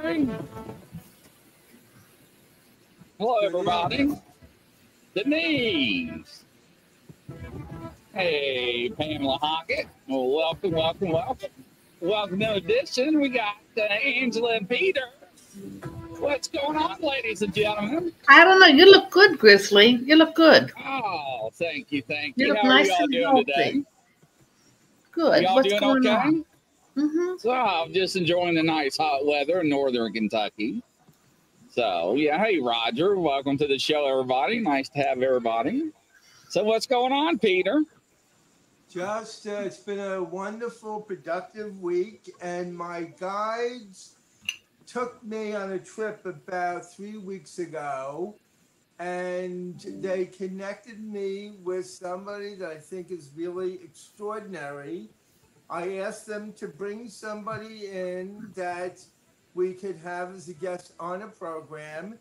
Hello, everybody. Denise. Hey, Pamela Hockett. Well, welcome, welcome, welcome. Welcome to Edition. We got Angela and Peter. What's going on, ladies and gentlemen? I don't know. You look good, Grizzly. You look good. Oh, thank you, thank you. You look How nice are y'all and doing healthy. today? Good. Y'all What's doing going okay? on? Mm-hmm. So I'm just enjoying the nice hot weather in northern Kentucky. So, yeah, hey, Roger. Welcome to the show, everybody. Nice to have everybody. So what's going on, Peter? Just, it's been a wonderful, productive week, and my guides took me on a trip about 3 weeks ago, and they connected me with somebody that I think is really extraordinary. I asked them to bring somebody in that we could have as a guest on a program.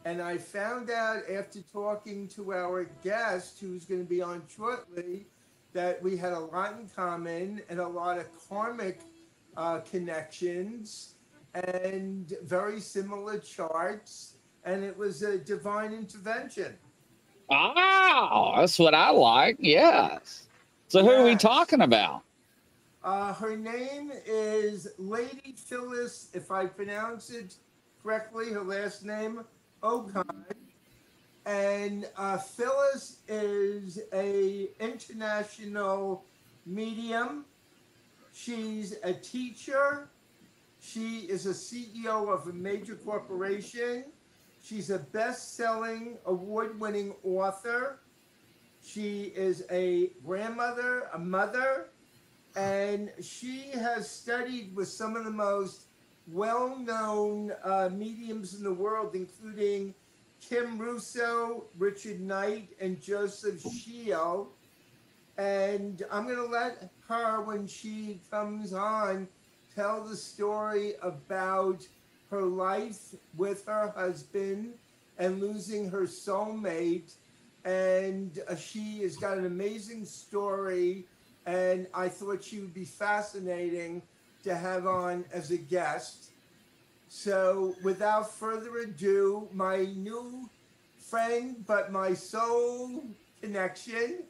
And I found out after talking to our guest, who's going to be on shortly, that we had a lot in common and a lot of karmic connections and very similar charts. And it was a divine intervention. Oh, that's what I like. Yes. So who are we talking about? Her name is Lady Phyllis, if I pronounce it correctly, her last name, Okan. And Phyllis is a international medium. She's a teacher. She is a CEO of a major corporation. She's a best-selling, award-winning author. She is a grandmother, a mother, and she has studied with some of the most well-known mediums in the world, including Kim Russo, Richard Knight, and Joseph Shield. And I'm going to let her, when she comes on, tell the story about her life with her husband and losing her soulmate. And she has got an amazing story, and I thought she would be fascinating to have on as a guest. So without further ado, my new friend, but my soul connection,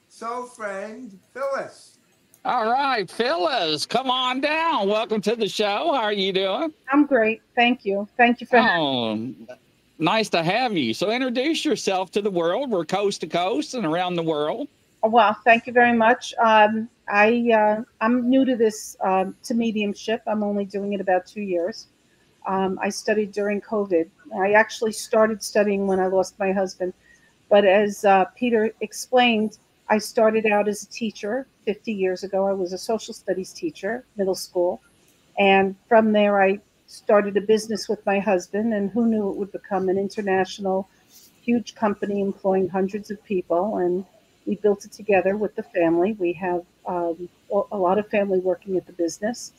soul friend, Phyllis. All right, Phyllis, come on down. Welcome to the show. How are you doing? I'm great. Thank you. Thank you for having me. Nice to have you. So introduce yourself to the world. We're coast to coast and around the world. Well, thank you very much. I'm new to this to mediumship. I'm only doing it about 2 years. I studied during COVID. I actually started studying when I lost my husband. But as Peter explained, I started out as a teacher 50 years ago. I was a social studies teacher, middle school. And from there, I started a business with my husband. And who knew it would become an international, huge company employing hundreds of people. And we built it together with the family. We have a lot of family working at the business.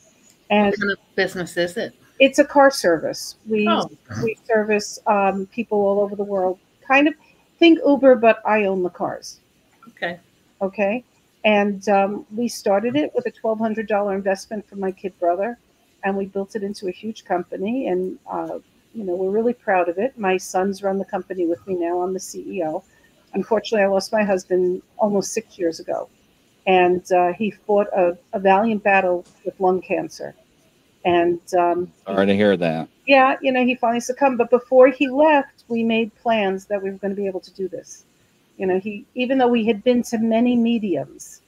And what kind of business is it? It's a car service. We service people all over the world. Kind of think Uber, but I own the cars. Okay. Okay. And we started it with a $1,200 investment from my kid brother, and we built it into a huge company. And we're really proud of it. My sons run the company with me now. I'm the CEO. Unfortunately, I lost my husband almost 6 years ago, and he fought a valiant battle with lung cancer. And sorry to hear that. Yeah, he finally succumbed. But before he left, we made plans that we were going to be able to do this. Even though we had been to many mediums,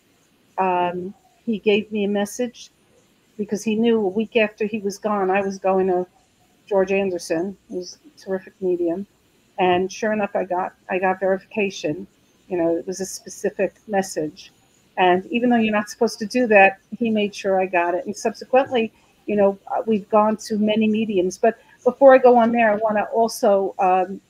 he gave me a message because he knew a week after he was gone, I was going to George Anderson, who's a terrific medium. And sure enough, I got verification. It was a specific message. And even though you're not supposed to do that, he made sure I got it. And subsequently, we've gone to many mediums. But before I go on there, I want to also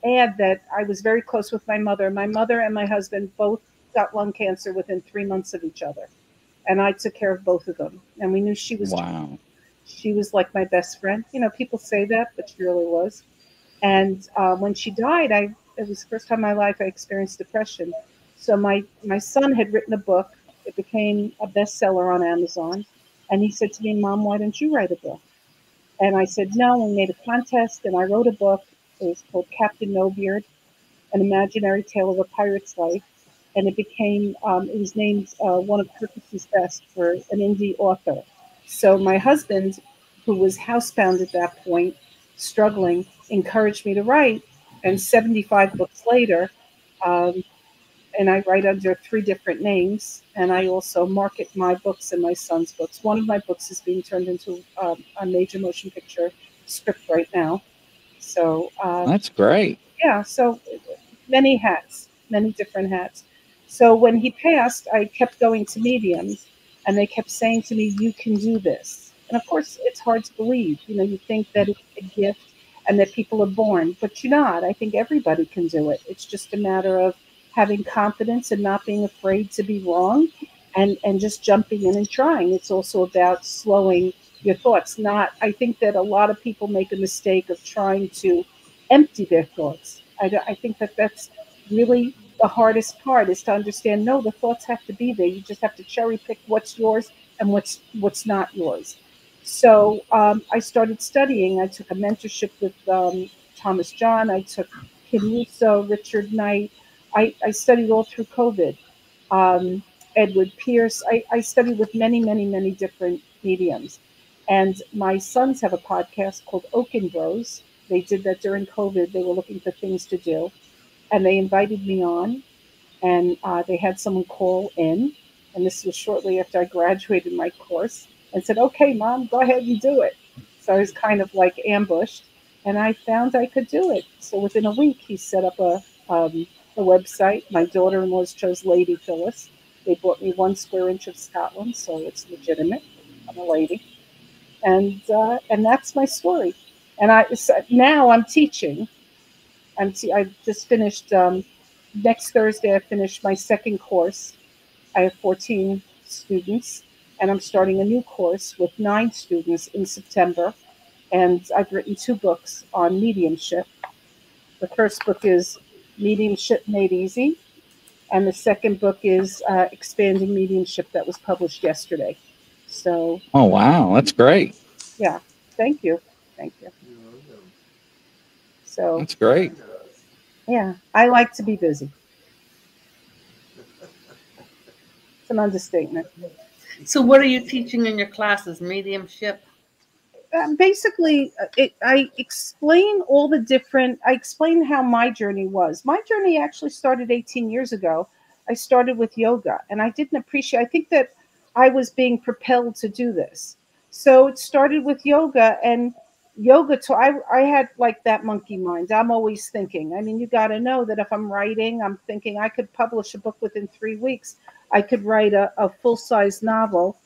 add that I was very close with my mother. My mother and my husband both got lung cancer within 3 months of each other. And I took care of both of them. And we knew she was she was like my best friend. People say that, but she really was. And when she died, it was the first time in my life I experienced depression. So my son had written a book. It became a bestseller on Amazon. And he said to me, "Mom, why don't you write a book?" And I said no. We made a contest, and I wrote a book. It was called Captain No Beard, An Imaginary Tale of a Pirate's Life. And it was named one of Kirkus's best for an indie author. So my husband, who was housebound at that point, struggling, encouraged me to write. And 75 books later, and I write under 3 different names, and I also market my books and my son's books. One of my books is being turned into a major motion picture script right now. So That's great. yeah, so many hats, many different hats. So when he passed, I kept going to mediums, and they kept saying to me, "You can do this." And of course, it's hard to believe. You know, you think that it's a gift and that people are born, but you're not. I think everybody can do it. It's just a matter of having confidence and not being afraid to be wrong, and just jumping in and trying. It's also about slowing your thoughts. I think that a lot of people make a mistake of trying to empty their thoughts. I think that that's really the hardest part, is to understand, no, the thoughts have to be there. You just have to cherry pick what's yours and what's not yours. So I started studying. I took a mentorship with Thomas John. I took Kim Russo, Richard Knight. I studied all through COVID. Edward Pierce. I studied with many, many, many different mediums. And my sons have a podcast called Oaken Bros. They did that during COVID. They were looking for things to do. And they invited me on, and they had someone call in. And this was shortly after I graduated my course, and said, "Okay, Mom, go ahead and do it." So I was kind of like ambushed, and I found I could do it. So within a week, he set up a website. My daughter-in-laws chose Lady Phyllis. They bought me 1 square inch of Scotland, so it's legitimate. I'm a lady. And that's my story. And now I'm teaching. I just finished, next Thursday, I finished my 2nd course. I have 14 students, and I'm starting a new course with 9 students in September. And I've written 2 books on mediumship. The first book is Mediumship Made Easy, and the second book is Expanding Mediumship, that was published yesterday. So. Oh, wow. That's great. Yeah. Thank you. So. That's great. Yeah. I like to be busy. It's an understatement. So what are you teaching in your classes? Mediumship? Basically, I explain all the different, I explain how my journey was. My journey actually started 18 years ago. I started with yoga, and I didn't appreciate, I think that I was being propelled to do this. So it started with yoga, and yoga, I had like that monkey mind. I'm always thinking. I mean, you got to know that if I'm writing, I'm thinking I could publish a book within 3 weeks. I could write a full-size novel.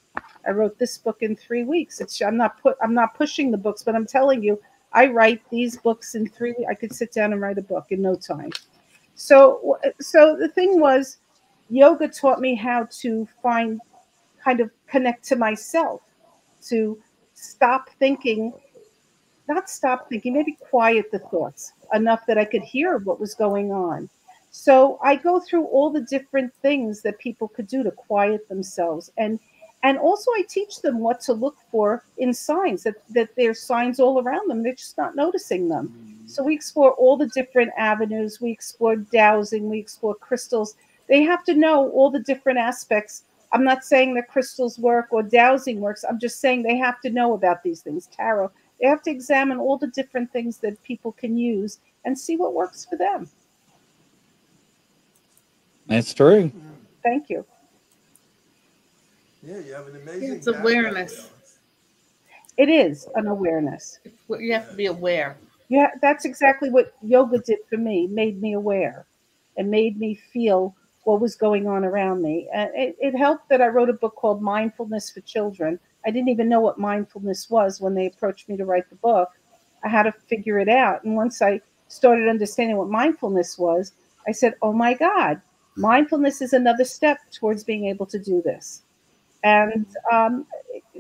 I wrote this book in 3 weeks. I'm not pushing the books, but I'm telling you, I write these books in 3 weeks. I could sit down and write a book in no time. So the thing was, yoga taught me how to kind of connect to myself, to maybe quiet the thoughts enough that I could hear what was going on. So I go through all the different things that people could do to quiet themselves. And also I teach them what to look for in signs, that there's signs all around them. They're just not noticing them. So we explore all the different avenues. We explore dowsing. We explore crystals. They have to know all the different aspects. I'm not saying that crystals work or dowsing works. I'm just saying they have to know about these things. Tarot. They have to examine all the different things that people can use and see what works for them. That's true. Thank you. Yeah, you have an amazing. It's awareness. It is an awareness. You have to be aware. Yeah, that's exactly what yoga did for me. Made me aware, and made me feel what was going on around me. And it helped that I wrote a book called Mindfulness for Children. I didn't even know what mindfulness was when they approached me to write the book. I had to figure it out. And once I started understanding what mindfulness was, I said, oh my God, mindfulness is another step towards being able to do this. And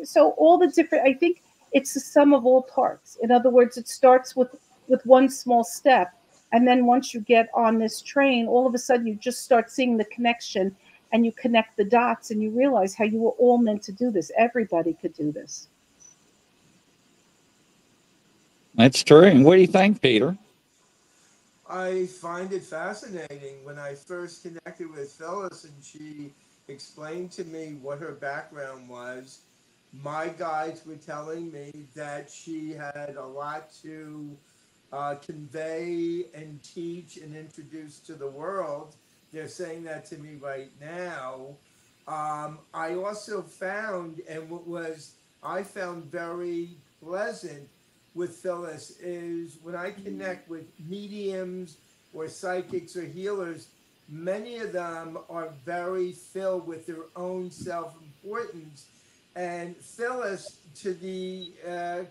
so all the different, I think it's the sum of all parts. In other words, it starts with one small step. And then once you get on this train, all of a sudden you just start seeing the connection, and you connect the dots, and you realize how you were all meant to do this. Everybody could do this. That's true. And what do you think, Peter? I find it fascinating. When I first connected with Phyllis and she explained to me what her background was, my guides were telling me that she had a lot to convey and teach and introduce to the world. They're saying that to me right now. I also found, and what was I found very pleasant with Phyllis is when I connect with mediums or psychics or healers, many of them are very filled with their own self-importance. And Phyllis, to the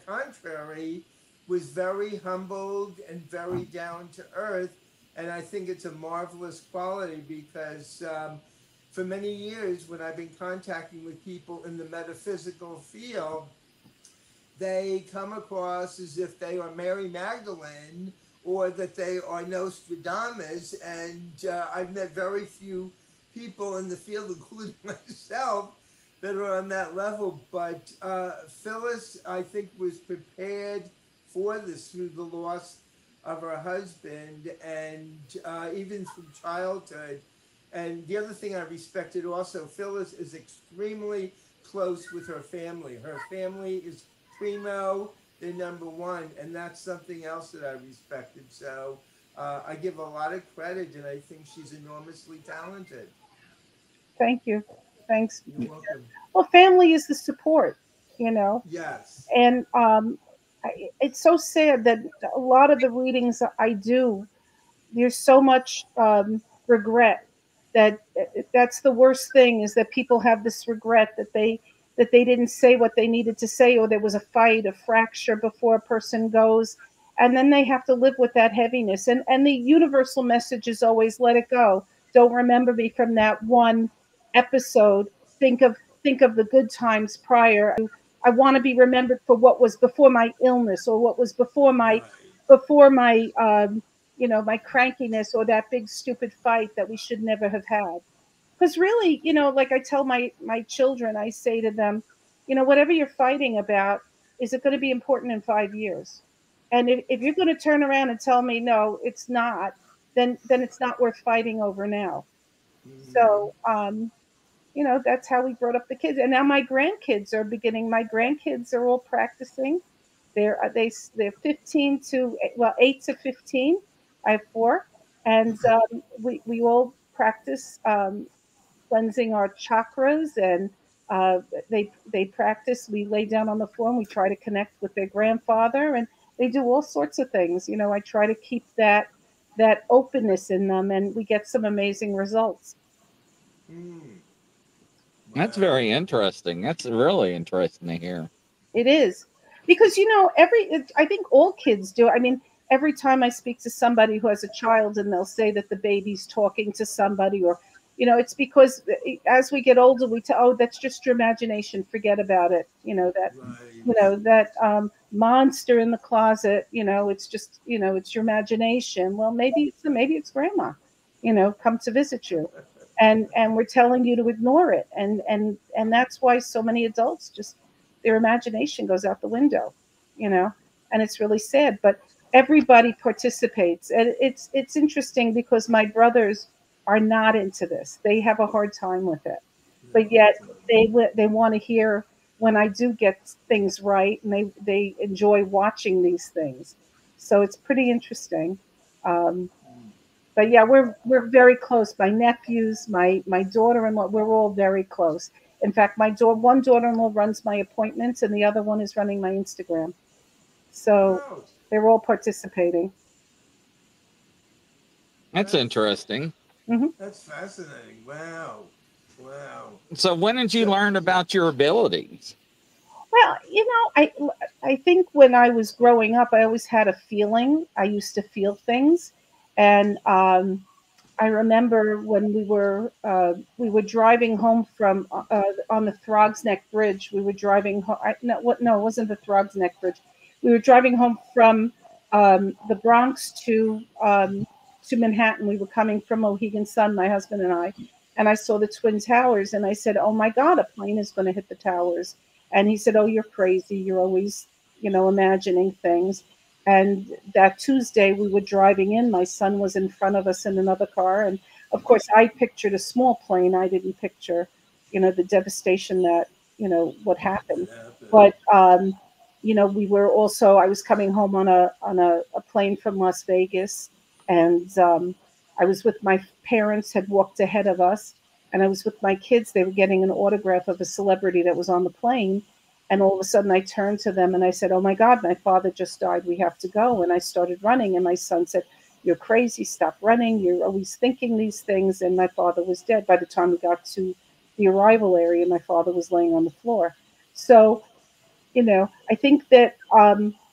contrary, was very humbled and very down to earth. And I think it's a marvelous quality because for many years, when I've been contacting with people in the metaphysical field, they come across as if they are Mary Magdalene or that they are Nostradamus. And I've met very few people in the field, including myself, that are on that level. But Phyllis, I think, was prepared for this through the loss of her husband and even from childhood. And the other thing I respected also, Phyllis is extremely close with her family. Her family is primo, they're number one, and that's something else that I respected. So I give a lot of credit, and I think she's enormously talented. Thank you. Thanks. You're welcome. Well, family is the support, you know. Yes. And it's so sad that a lot of the readings I do, there's so much regret. That's the worst thing, is that people have this regret that they didn't say what they needed to say, or there was a fight, a fracture before a person goes, and then they have to live with that heaviness. And the universal message is always, let it go. Don't remember me from that one episode. Think of the good times prior. I want to be remembered for what was before my illness, or what was before my my crankiness, or that big stupid fight that we should never have had. Because really, like I tell my children, I say to them, whatever you're fighting about, is it going to be important in 5 years? And if you're going to turn around and tell me no, it's not, then it's not worth fighting over now. Mm-hmm. So that's how we brought up the kids. And now my grandkids are beginning. My grandkids are all practicing. They're 15 to 8 to 15. I have 4, and we all practice cleansing our chakras, and they practice. We lay down on the floor and we try to connect with their grandfather, and they do all sorts of things. I try to keep that openness in them, and we get some amazing results. That's very interesting. That's really interesting to hear. It is, because I think all kids do. I mean, every time I speak to somebody who has a child and they'll say that the baby's talking to somebody, or it's because as we get older we tell, oh, that's just your imagination, forget about it. That monster in the closet, it's just, it's your imagination. Well, maybe it's grandma, come to visit you. And we're telling you to ignore it. And that's why so many adults, just their imagination goes out the window, and it's really sad. But everybody participates. And it's interesting because my brothers are not into this. They have a hard time with it. But yet they want to hear when I do get things right, and they enjoy watching these things. So it's pretty interesting. But yeah, we're very close. My nephews, my daughter-in-law, we're all very close. In fact, one daughter-in-law runs my appointments, and the other one is running my Instagram. So they're all participating. That's interesting. Mm-hmm. That's fascinating. Wow. So when did you learn about your abilities? Well, I think when I was growing up, I always had a feeling. I used to feel things. And I remember when we were driving home from on the Throgs Neck Bridge. We were driving home. No, it wasn't the Throgs Neck Bridge. We were driving home from the Bronx to Manhattan. We were coming from Mohegan Sun, my husband and I. And I saw the Twin Towers, and I said, "Oh my God, a plane is going to hit the towers." And he said, "Oh, you're crazy. You're always, imagining things." And that Tuesday, we were driving in. My son was in front of us in another car. And of course, I pictured a small plane. I didn't picture, the devastation that, what happened. But, we were also, I was coming home on a plane from Las Vegas. And I was with my parents, had walked ahead of us. And I was with my kids. They were getting an autograph of a celebrity that was on the plane. And all of a sudden I turned to them and I said, "Oh my God, my father just died. We have to go." And I started running. And my son said, "You're crazy. Stop running. You're always thinking these things." And my father was dead. By the time we got to the arrival area, my father was laying on the floor. So, I think that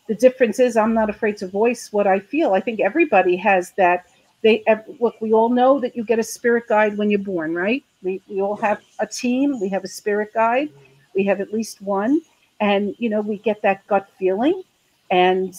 the difference is I'm not afraid to voice what I feel. I think everybody has that. Look, we all know that you get a spirit guide when you're born, right? We all have a team. We have a spirit guide. We have at least one, and we get that gut feeling, and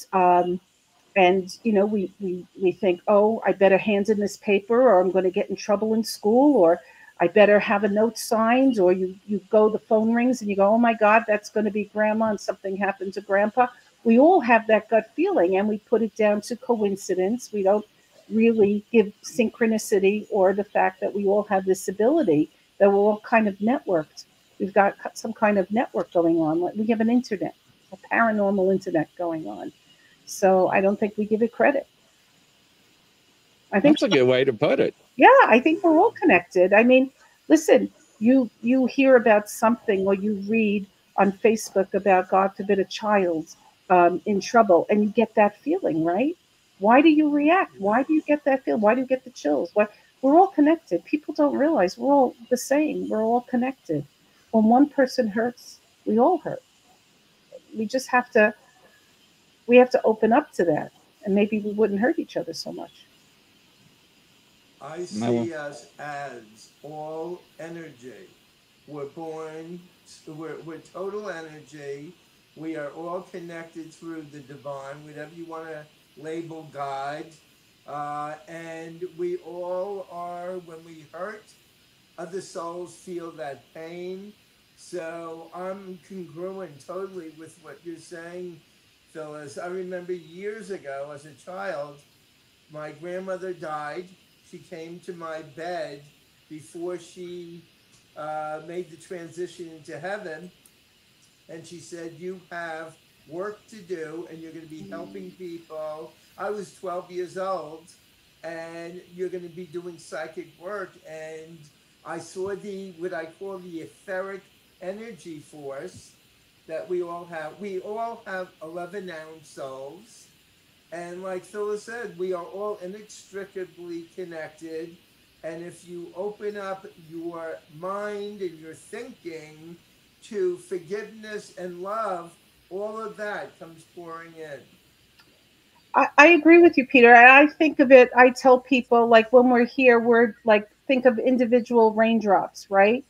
we think, "Oh, I better hand in this paper, or I'm going to get in trouble in school, or I better have a note signed," or you go, the phone rings, and you go, "Oh my God, that's going to be Grandma, and something happened to Grandpa." We all have that gut feeling, and we put it down to coincidence. We don't really give synchronicity or the fact that we all have this ability, that we're all kind of networked. We've got some kind of network going on. Like we have an internet, a paranormal internet going on. So I don't think we give it credit. I think That's a good way to put it. Yeah, I think we're all connected. I mean, listen, you hear about something or you read on Facebook about, God forbid, a child in trouble, and you get that feeling, right? Why do you react? Why do you get that feeling? Why do you get the chills? Why? We're all connected. People don't realize we're all the same. We're all connected. When one person hurts, we all hurt. We just have to open up to that, and maybe we wouldn't hurt each other so much. I see us as all energy. We're born, we're total energy. We are all connected through the divine, whatever you want to label God. And we all are, when we hurt, other souls feel that pain. So I'm congruent totally with what you're saying, Phyllis. I remember years ago as a child, my grandmother died. She came to my bed before she made the transition into heaven. And she said, "You have work to do and you're going to be helping people." I was 12 years old, and you're going to be doing psychic work. And I saw what I call the etheric energy force that we all have. We all have 11-ounce souls. And like Phyllis said, we are all inextricably connected. And if you open up your mind and your thinking to forgiveness and love, all of that comes pouring in. I agree with you, Peter. I think of it, I tell people, like, when we're here, we're like, think of individual raindrops, right?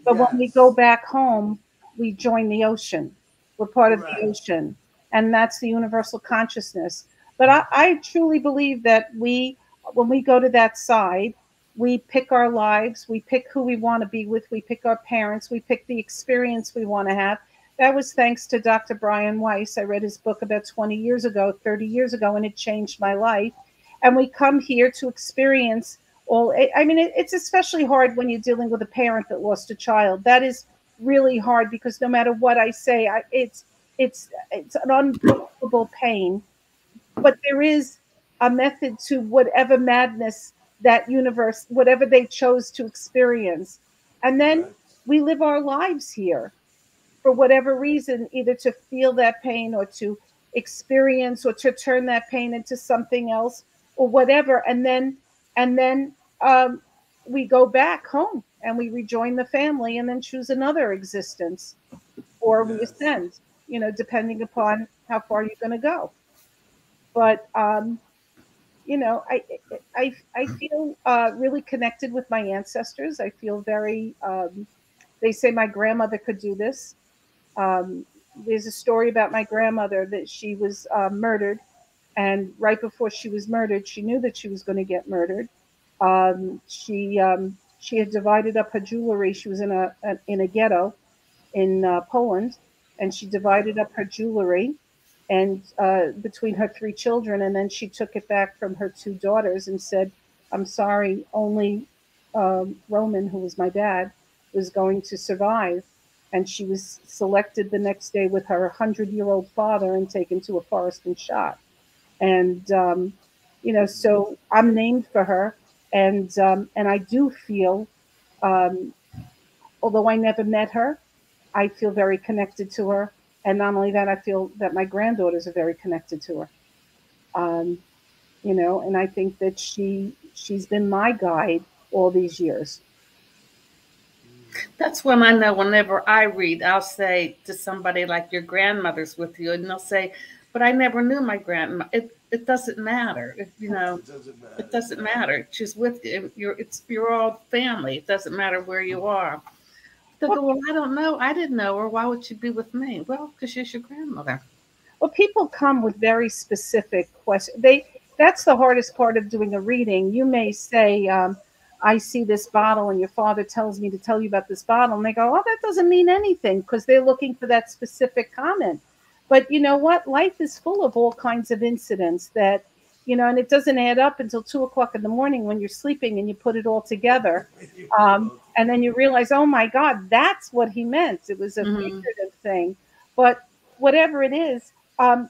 But when we go back home, we join the ocean. We're part of the ocean. And that's the universal consciousness. But I truly believe that when we go to that side, we pick our lives, we pick who we want to be with, we pick our parents, we pick the experience we want to have. That was thanks to Dr. Brian Weiss. I read his book about 20 years ago, 30 years ago, and it changed my life. And we come here to experience it's especially hard when you're dealing with a parent that lost a child. That is really hard, because no matter what I say, it's an unbelievable pain. But there is a method to whatever madness that universe, whatever they chose to experience. And then we live our lives here for whatever reason, either to feel that pain or to experience or to turn that pain into something else or whatever. And then we go back home and we rejoin the family and then choose another existence, or we ascend, depending upon how far you're going to go. But I feel really connected with my ancestors. I feel very. They say my grandmother could do this. There's a story about my grandmother that she was murdered, and right before she was murdered, she knew that she was going to get murdered. She had divided up her jewelry. She was in a ghetto in Poland, and she divided up her jewelry, and between her 3 children, and then she took it back from her 2 daughters and said, "I'm sorry, only Roman, who was my dad, was going to survive." And she was selected the next day with her 100-year-old father and taken to a forest and shot. And so I'm named for her, and I do feel, although I never met her, I feel very connected to her. And not only that, I feel that my granddaughters are very connected to her. And I think that she's been my guide all these years. That's when I know whenever I read, I'll say to somebody like, your grandmother's with you, and they'll say, but I never knew my grandma. It doesn't matter. It doesn't matter. She's with you. You're all family. It doesn't matter where you are. They'll go, well, I don't know. I didn't know her. Why would she be with me? Well, because she's your grandmother. Well, people come with very specific questions. That's the hardest part of doing a reading. You may say, I see this bottle and your father tells me to tell you about this bottle. And they go, oh, that doesn't mean anything, because they're looking for that specific comment. But you know what? Life is full of all kinds of incidents that, and it doesn't add up until 2:00 in the morning when you're sleeping and you put it all together. And then you realize, oh my God, that's what he meant. It was a figurative thing. But whatever it is,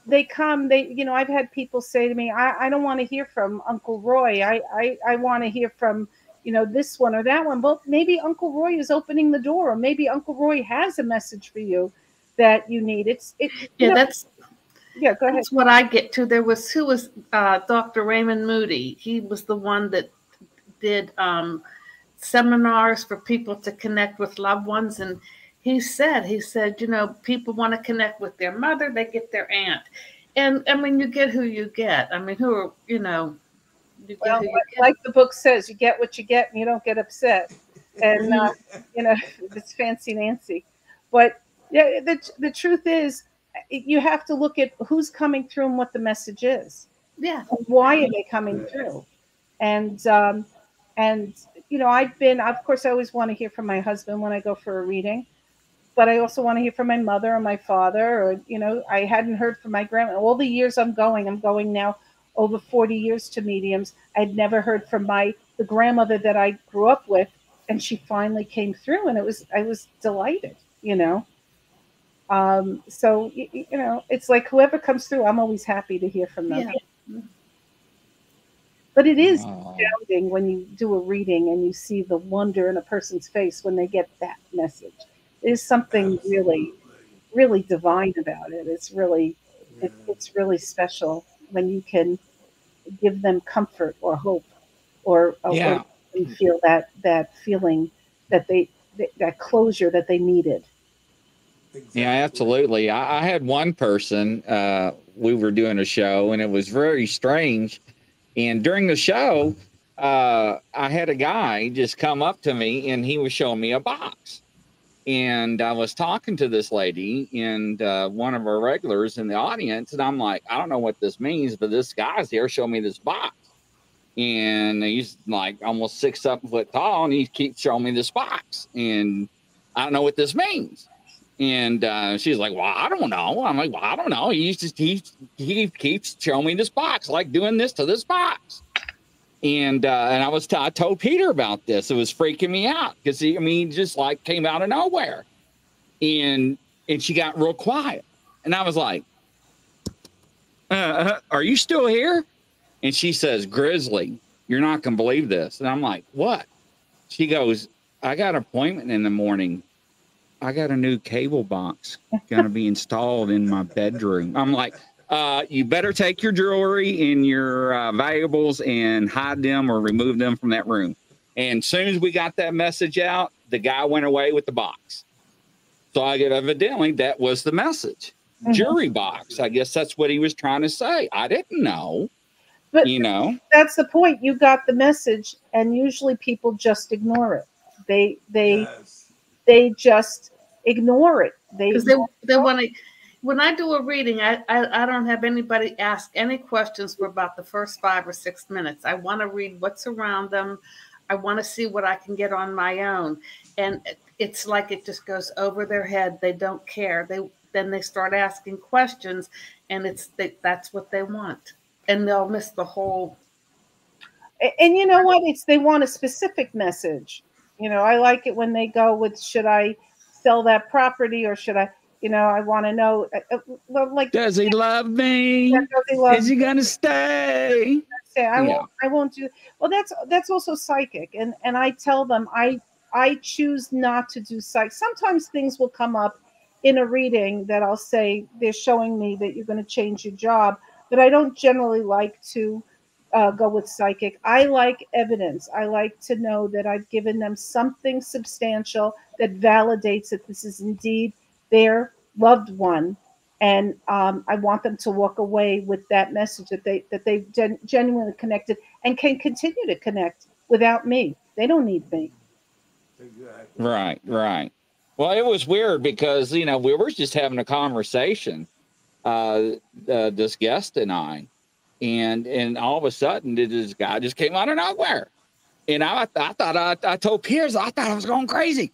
they come, I've had people say to me, I don't want to hear from Uncle Roy. I want to hear from, this one or that one. Well, maybe Uncle Roy is opening the door, or maybe Uncle Roy has a message for you that you need. Go ahead. That's what I get to. Who was Dr. Raymond Moody. He was the one that did seminars for people to connect with loved ones. And he said, people want to connect with their mother, they get their aunt. And I mean, you get who you get. I mean, like the book says, you get what you get and you don't get upset. And, it's fancy Nancy. But yeah, the truth is, you have to look at who's coming through and what the message is. Yeah. And why are they coming through? And of course, I always want to hear from my husband when I go for a reading, but I also want to hear from my mother or my father, or, I hadn't heard from my grandma. All the years I'm going now over 40 years to mediums. I'd never heard from the grandmother that I grew up with, and she finally came through, and I was delighted, So, it's like whoever comes through, I'm always happy to hear from them. Yeah. But it is astounding when you do a reading and you see the wonder in a person's face when they get that message. There's something really, really divine about it. It's really special when you can give them comfort or hope, or feel that feeling that closure that they needed. Exactly. Yeah, absolutely. I had one person, we were doing a show, and it was very strange. And during the show, I had a guy just come up to me, and he was showing me a box. And I was talking to this lady and one of our regulars in the audience, and I'm like, I don't know what this means, but this guy's here showing me this box. And he's like almost 6-7 foot tall, and he keeps showing me this box. And I don't know what this means. And she's like, well, I don't know. I'm like, well, I don't know. He keeps showing me this box, like doing this to this box. And I told Peter about this. It was freaking me out because he just like came out of nowhere. And she got real quiet. And I was like, are you still here? And she says, Grizzly, you're not going to believe this. And I'm like, what? She goes, I got an appointment in the morning. I got a new cable box going to be installed in my bedroom. I'm like, you better take your jewelry and your valuables and hide them or remove them from that room. And as soon as we got that message out, the guy went away with the box. So evidently that was the message. Mm-hmm. Jury box. I guess that's what he was trying to say. I didn't know. But that's the point. You got the message, and usually people just ignore it. They just ignore it. Because they want to. When I do a reading, I don't have anybody ask any questions for about the first 5 or 6 minutes. I want to read what's around them. I want to see what I can get on my own. And it's like it just goes over their head. They don't care. then they start asking questions, and that's what they want, and they'll miss the whole. And you know what? It's they want a specific message. You know, I like it when they go with, should I sell that property or should I, you know, I want to know, well, like, Does he love me? does he love Is he me? gonna stay? Say, Yeah. I won't do. Well, that's also psychic, and I tell them I choose not to do psych. Sometimes things will come up in a reading that I'll say they're showing me that you're going to change your job, but I don't generally like to go with psychic. I like evidence. I like to know that I've given them something substantial that validates that this is indeed their loved one, and I want them to walk away with that message that they genuinely connected and can continue to connect without me. They don't need me. Exactly. Right, right. Well, it was weird because, you know, we were just having a conversation, this guest and I, and all of a sudden this guy just came out of nowhere. And I thought I told Piers, I thought I was going crazy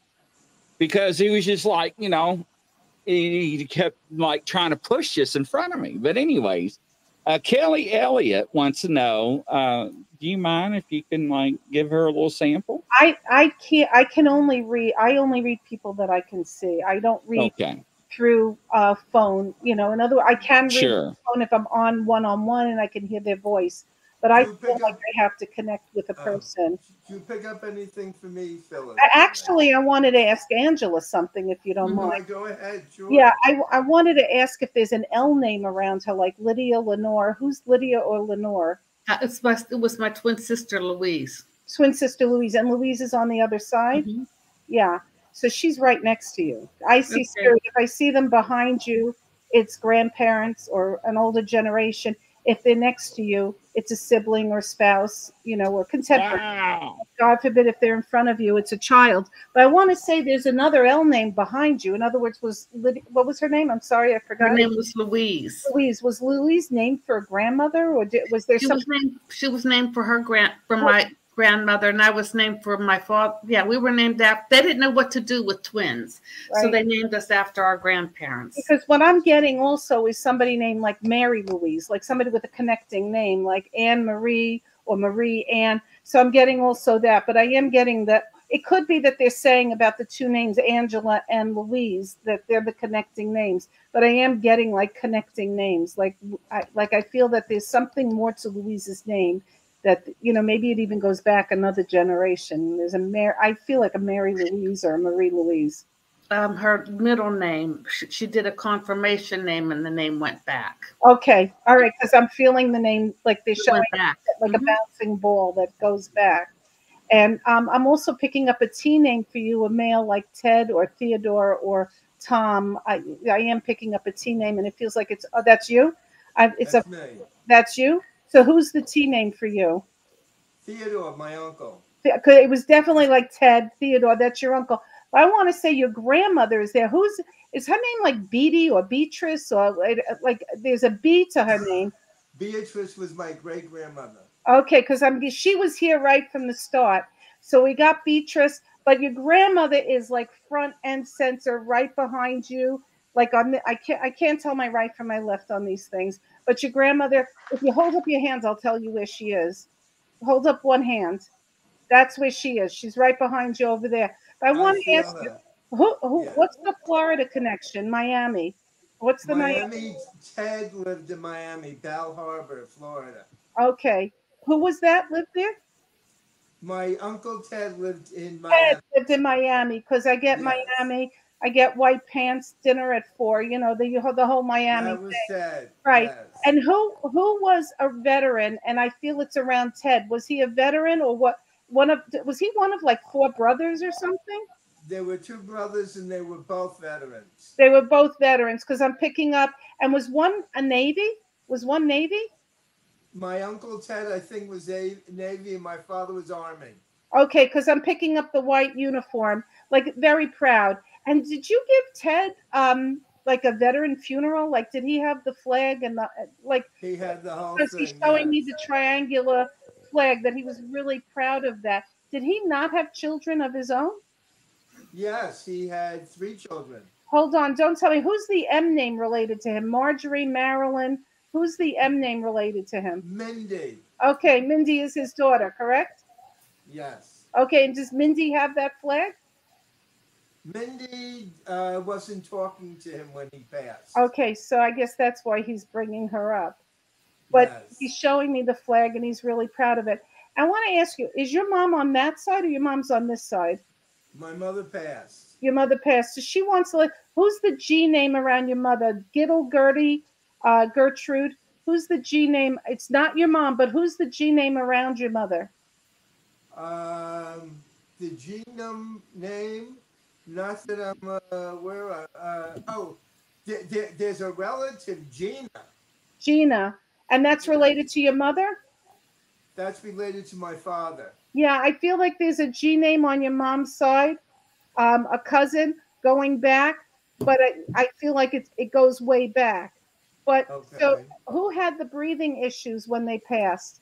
because he was just like, you know, he kept like trying to push this in front of me. But anyways, Kelly Elliott wants to know, do you mind if you can like give her a little sample? I can't. I can only read. I only read people that I can see. I don't read through phone. You know, in other words, I can read the phone if I'm on one-on-one and I can hear their voice. But I feel like I have to connect with a person. Do you pick up anything for me, Phyllis? Actually, I wanted to ask Angela something, if you don't mind. Go ahead, sure. Yeah, I wanted to ask if there's an L name around her, like Lydia, Lenore. Who's Lydia or Lenore? It was my twin sister, Louise. Twin sister Louise, and Louise is on the other side? Mm-hmm. Yeah, so she's right next to you. I see spirit. If I see them behind you, it's grandparents or an older generation. If they're next to you, it's a sibling or spouse, you know, or contemporary. Wow. God forbid if they're in front of you, it's a child. But I want to say there's another L name behind you. In other words, what was her name? I'm sorry, I forgot. Her name was Louise. Louise. Was Louise named for a grandmother, or was there something? She was named for my grandmother, and I was named for my father. Yeah, we were named after. They didn't know what to do with twins, right. So they named us after our grandparents. Because what I'm getting also is somebody named like Mary Louise, like somebody with a connecting name, like Anne Marie or Marie Anne. So I'm getting also that, but I am getting that. It could be that they're saying about the two names, Angela and Louise, that they're the connecting names. But I am getting like connecting names. Like I feel that there's something more to Louise's name. That, you know, maybe it even goes back another generation. There's I feel like a Mary Louise or a Marie Louise. Her middle name, she did a confirmation name, and the name went back. Okay, all right, because I'm feeling the name like they're showing like a bouncing ball that goes back. And I'm also picking up a T name for you, a male like Ted or Theodore or Tom. I am picking up a T name, and it feels like it's that's you. That's me. That's you. So who's the T name for you? Theodore, my uncle. It was definitely like Ted, Theodore. That's your uncle. But I want to say your grandmother is there. Is her name like Beatty or Beatrice or like there's a B to her name? Beatrice was my great grandmother. Okay, because she was here right from the start. So we got Beatrice, but your grandmother is like front and center, right behind you. Like I can't tell my right from my left on these things. But your grandmother, if you hold up your hands, I'll tell you where she is. Hold up one hand. That's where she is. She's right behind you over there. But I want to ask you, what's the Florida connection? Miami. What's the Miami? Ted lived in Miami, Bal Harbor, Florida. Okay. Who was that lived there? My Uncle Ted lived in Miami. Ted lived in Miami because I get Miami. I get white pants, dinner at 4. You know, the whole Miami that was thing. Ted. Right. Yes. And who was a veteran? And I feel it's around Ted. Was he a veteran or what? Was he one of like 4 brothers or something? There were 2 brothers and they were both veterans. They were both veterans because I'm picking up. And was one a Navy? Was one Navy? My Uncle Ted, I think, was Navy and my father was Army. Okay, because I'm picking up the white uniform, like very proud. And did you give Ted like a veteran funeral? Like, did he have the flag and the like? He had the whole thing. Because he's showing me the triangular flag that he was really proud of that. Did he not have children of his own? Yes, he had 3 children. Hold on. Don't tell me. Who's the M name related to him? Marjorie, Marilyn. Who's the M name related to him? Mindy. Okay, Mindy is his daughter, correct? Yes. Okay, and does Mindy have that flag? Mindy wasn't talking to him when he passed. Okay, so I guess that's why he's bringing her up. But Yes. he's showing me the flag, and he's really proud of it. I want to ask you, is your mom on that side or your mom's on this side? My mother passed. Your mother passed. So she wants to, who's the G name around your mother? Giddle, Gertie, Gertrude? Who's the G name? It's not your mom, but who's the G name around your mother? The genome name, not that I'm aware of. There's a relative, Gina. Gina. And that's related to your mother? That's related to my father. Yeah, I feel like there's a G name on your mom's side, a cousin going back, but I feel like it goes way back. But Okay. so who had the breathing issues when they passed?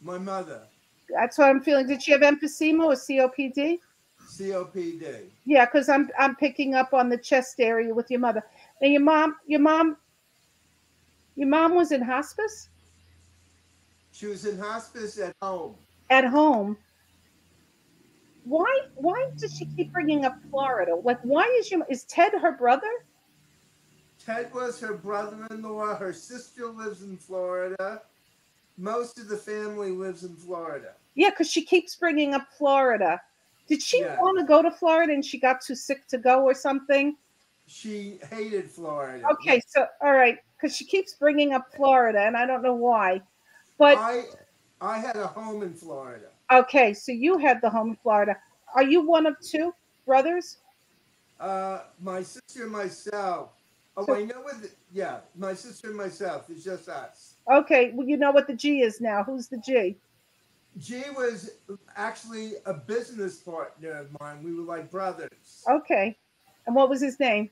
My mother. That's what I'm feeling. Did she have emphysema or COPD? COPD. Yeah, because I'm picking up on the chest area with your mother. Now your mom was in hospice? She was in hospice at home. At home. Why does she keep bringing up Florida? Like, why is Ted her brother? Ted was her brother-in-law. Her sister lives in Florida. Most of the family lives in Florida. Yeah, because she keeps bringing up Florida. Did she want to go to Florida and she got too sick to go or something? She hated Florida. Okay, so all right, because she keeps bringing up Florida, and I don't know why. But I had a home in Florida. Okay, so you had the home in Florida. Are you one of two brothers? My sister and myself. Oh, So- I know my sister and myself. It's just us. Okay, well, you know what the G is now. Who's the G? G was actually a business partner of mine. We were like brothers. Okay, and what was his name?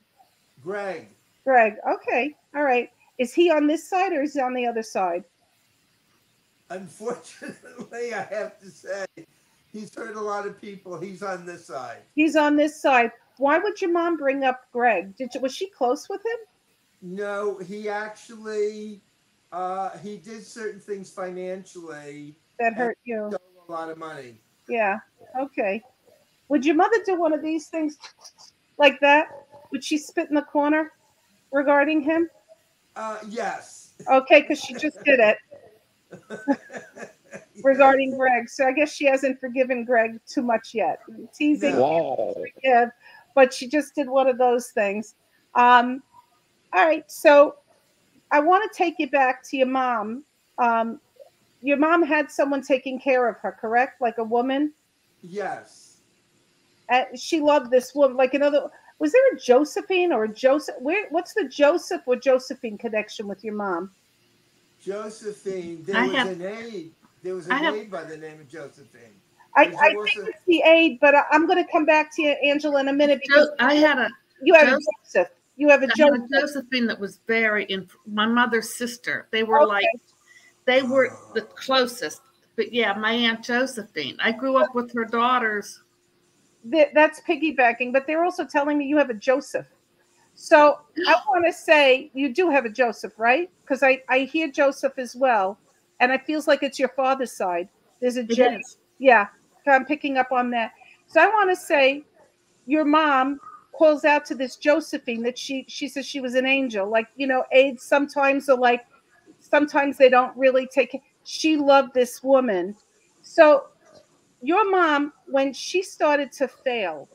Greg. Greg. Okay, all right. Is he on this side or is he on the other side? Unfortunately, I have to say, he's hurt a lot of people. He's on this side. He's on this side. Why would your mom bring up Greg? Was she close with him? No, he actually he did certain things financially That hurt you. stole a lot of money. Yeah. Okay. Would your mother do one of these things like that? Would she spit in the corner regarding him? Yes. Okay, because she just did it regarding Greg. So I guess she hasn't forgiven Greg too much yet. Teasing, Wow. forgive, but she just did one of those things. All right, so I want to take you back to your mom. Your mom had someone taking care of her, correct? Like a woman? Yes. She loved this woman. Like another, was there a Josephine or a Joseph? What's the Joseph or Josephine connection with your mom? Josephine. I There have- was an aide. There was an aide by the name of Josephine. I Is think there also- it's the aide, but I'm going to come back to you, Angela, in a minute because I had a you have a Joseph- Joseph. You have a I had Joseph. a Josephine that was my mother's sister. They were Okay. they were the closest. But yeah, my Aunt Josephine. I grew up with her daughters. That's piggybacking, but they're also telling me you have a Joseph. So I want to say you do have a Joseph, right? Because I hear Joseph as well, and it feels like it's your father's side. There's a It J. is. Yeah, I'm picking up on that. So I want to say your mom calls out to this Josephine that she says she was an angel. Like, aides sometimes are like, sometimes they don't really take it. She loved this woman. So your mom, when she started to fail,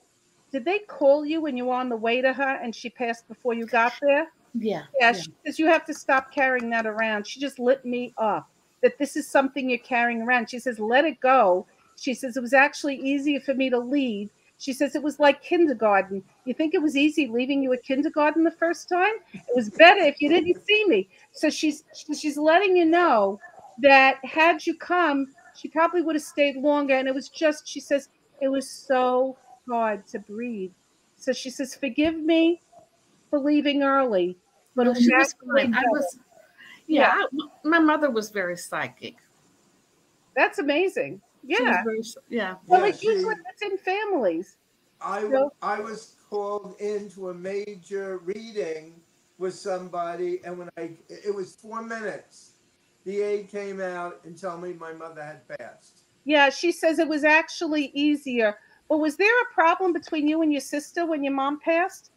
did they call you when you were on the way to her and she passed before you got there? Yeah. Yeah, she says, you have to stop carrying that around. She just lit me up that this is something you're carrying around. She says, let it go. She says, it was actually easier for me to leave. She says, it was like kindergarten. You think it was easy leaving you at kindergarten the first time? It was better if you didn't see me. So she's letting you know that had you come, she probably would have stayed longer. And it was just, she says, it was so hard to breathe. So she says, forgive me for leaving early. But Well, it was she was actually fine. My mother was very psychic. That's amazing. She was Yeah. very, yeah. Well, Yeah, it's usually it's in families. I No. was called into a major reading with somebody, and when it was 4 minutes, the aide came out and told me my mother had passed. Yeah, she says it was actually easier. But was there a problem between you and your sister when your mom passed?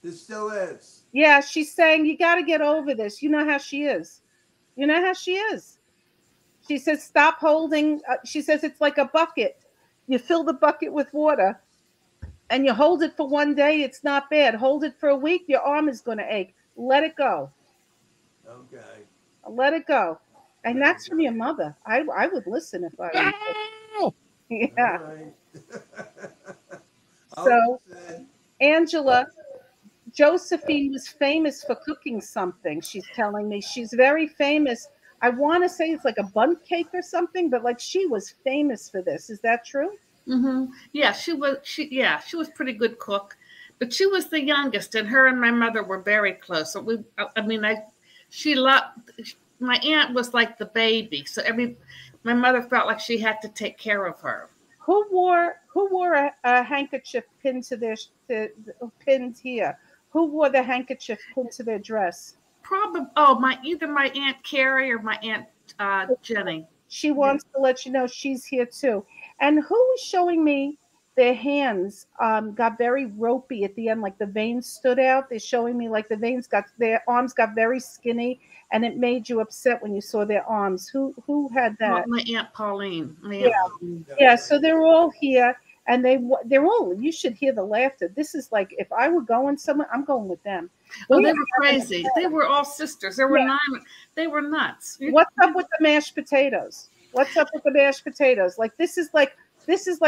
There still is. Yeah, she's saying you got to get over this. You know how she is. You know how she is. She says, stop holding. She says it's like a bucket. You fill the bucket with water and you hold it for one day. It's not bad. Hold it for a week. Your arm is going to ache. Let it go. Okay. Let it go. And that's from your mother. I would listen if I were Oh! you. All Yeah. right. So, Angela, Josephine was famous for cooking something. She's telling me she's very famous. I want to say it's like a bundt cake or something, but like she was famous for this. Is that true? Mm-hmm. Yeah, she was. She was pretty good cook, but she was the youngest, and her and my mother were very close. So she loved. My aunt was like the baby, so my mother felt like she had to take care of her. Who wore a handkerchief pinned to pinned here? Who wore the handkerchief pinned to their dress? Probably. Either my Aunt Carrie or my Aunt Jenny. She wants to let you know she's here too. And who was showing me their hands got very ropey at the end, like the veins stood out. They're showing me like their arms got very skinny, and it made you upset when you saw their arms. Who had that? My Aunt Pauline. Yeah. So they're all here, and they're all. You should hear the laughter. This is like if I were going somewhere, I'm going with them. Oh, they were crazy. They were all sisters. There were 9. They were nuts. What's up with the mashed potatoes? What's up with the mashed potatoes? Like this is like